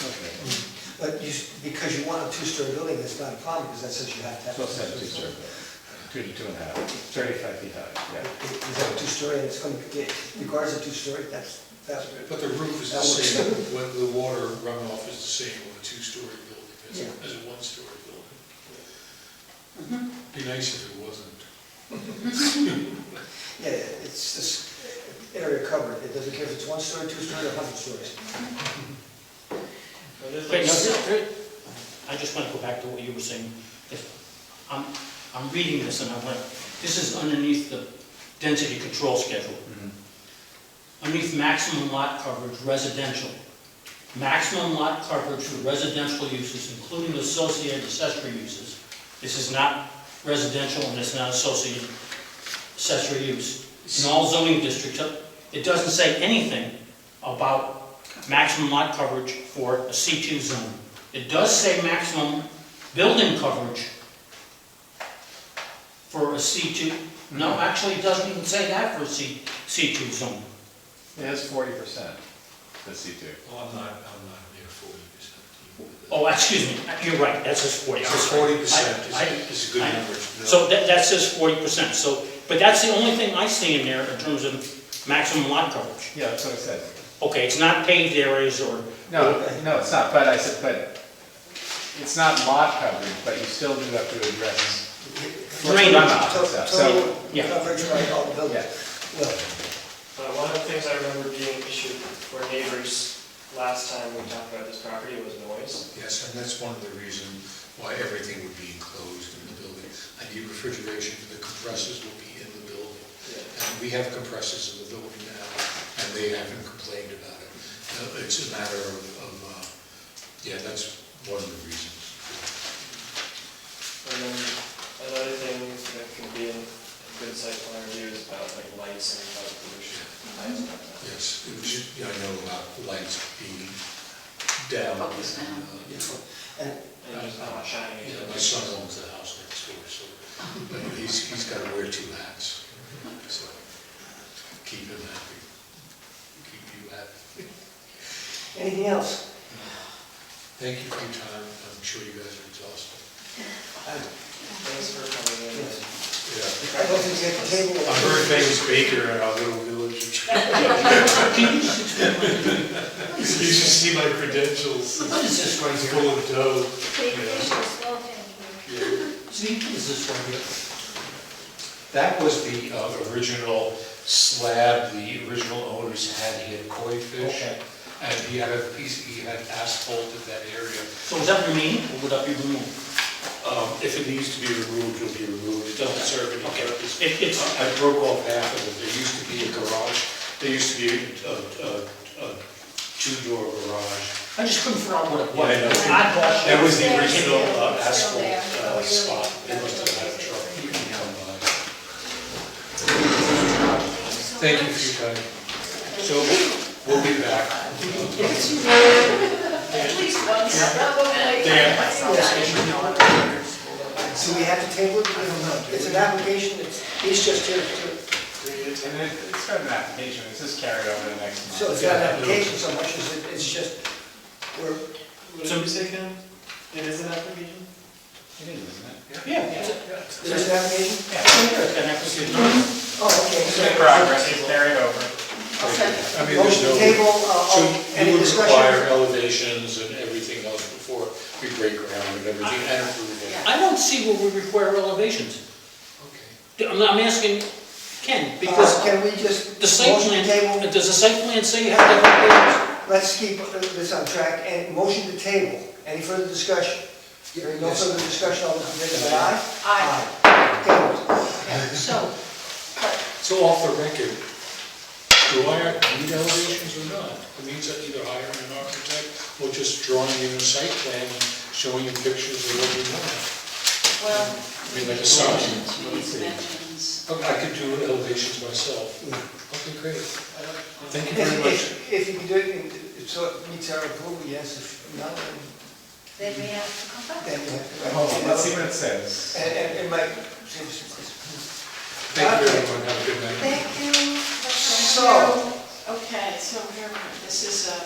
but because you want a two-story building, that's not a problem, because that says you have to have. supposed to have a two-story building. 2 to 2.5, 35 feet high, yeah. Is that a two-story, and it's going to get, requires a two-story, that's. But the roof is the That works. same, when the water runoff is the same on a two-story building as Yeah. as a one-story building. Be nice if it wasn't. Yeah, it's this area covered, it doesn't care if it's one story, two story, or 100 stories. Wait, no, I just want to go back to what you were saying. I'm reading this and I went, this is underneath the density control schedule. Underneath maximum lot coverage, residential. Maximum lot coverage for residential uses, including associated accessory uses. This is not residential and it's not associated accessory use. In all zoning districts, it doesn't say anything about maximum lot coverage for a C2 zone. It does say maximum building coverage for a C2. No, actually, it doesn't even say that for a C2 zone. It has 40%, the C2. Well, I'm not near 40%. Oh, excuse me, you're right, that says 40. It says 40% I- is a good I- number. So that says 40%, so, but that's the only thing I see in there in terms of maximum lot coverage. Yeah, that's what I said. Okay, it's not paved areas or... No, it's not, but I said, but it's not lot coverage, but you still do have to address Drainage. runoff and stuff, so, Total yeah. coverage by all the buildings. Well, One of the things I remember being issued for neighbors last time we talked about this property was noise. Yes, and that's one of the reasons why everything would be enclosed in the building. I need refrigeration, the compressors will be in the building. And we have compressors in the building now, and they haven't complained about it. It's a matter of yeah, that's one of the reasons. And then another thing that can be in good site plan review is about like lights and light pollution. Yes, I know about lights being down. Focus down. and And just not shining. Yeah, my son owns the house next door, so he's got to wear two hats. So keep him happy. Keep you happy. anything else? Thank you for your time. I'm sure you guys are exhausted. Thanks for coming in. Yes. Yeah. I don't think you have to table it. I'm very famous baker in our little village. Can you just explain what it is? You should see my credentials. What is this right here? Full of dough. See, what is this right here? That was the original slab the original owners had. He had koi fish. Okay. And he had he had asphalted that area. So is that remaining or would that be removed? If it needs to be removed, it'll be removed. It doesn't serve any Okay. purpose. It's, I broke off half of it. There used to be a garage. There used to be a two-door garage. I just couldn't figure out what it was. Yeah, I know. Oddball. That was the original asphalt spot. They must have had a truck come by. Thank you for your time. So we'll be back. So we have to table it? It's an application, he's just here to, and it's got an application, it's just carried over to the next month. so it's not an application so much as it's just, we're, What did you say, Ken? It is an application? It is, isn't it? Yeah, yeah. There's an application? And that was good. Oh, okay. It's in progress, he's carried over. Okay. I mean, there's Motion no, to table, so any you would discussion? require elevations and everything else before we break ground and everything, and approval. Yeah. I don't see where we require elevations. Okay. I'm asking Ken, because Can we just, the site motion to plan, table? does the site plan say you have to have elevations? Let's keep this on track, and motion to table. Any further discussion? Hearing no further discussion, all those in favor say aye. Aye. Tabled. So, but So off the record, do I need elevations or not? It means that either hiring an architect or just drawing in a site plan and showing you pictures of what you want. well. I mean, like a sign. We need dimensions. Okay, I could do elevations myself. Yeah. Okay, great. Thank you very much. If you can do it, so it meets our approval, yes, if not, Then we have to come back. then you have to. Hold on, let's see what it says. And it might. Thank you, everyone. Have a good night. Thank you. So, Okay, so here, this is a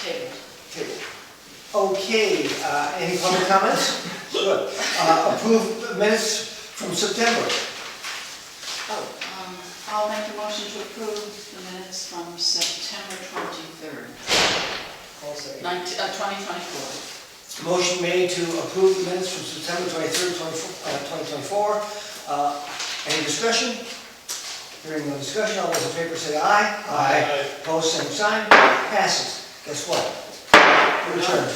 table. table. Okay, any public comments? Good. Approve minutes from September. Oh, I'll make a motion to approve the minutes from September 23rd, 2024. Motion made to approve the minutes from September 23rd, 2024. Any discussion? Hearing no discussion, all those in favor say aye. Aye. Opposed, same sign. Passes. Guess what? We're adjourned.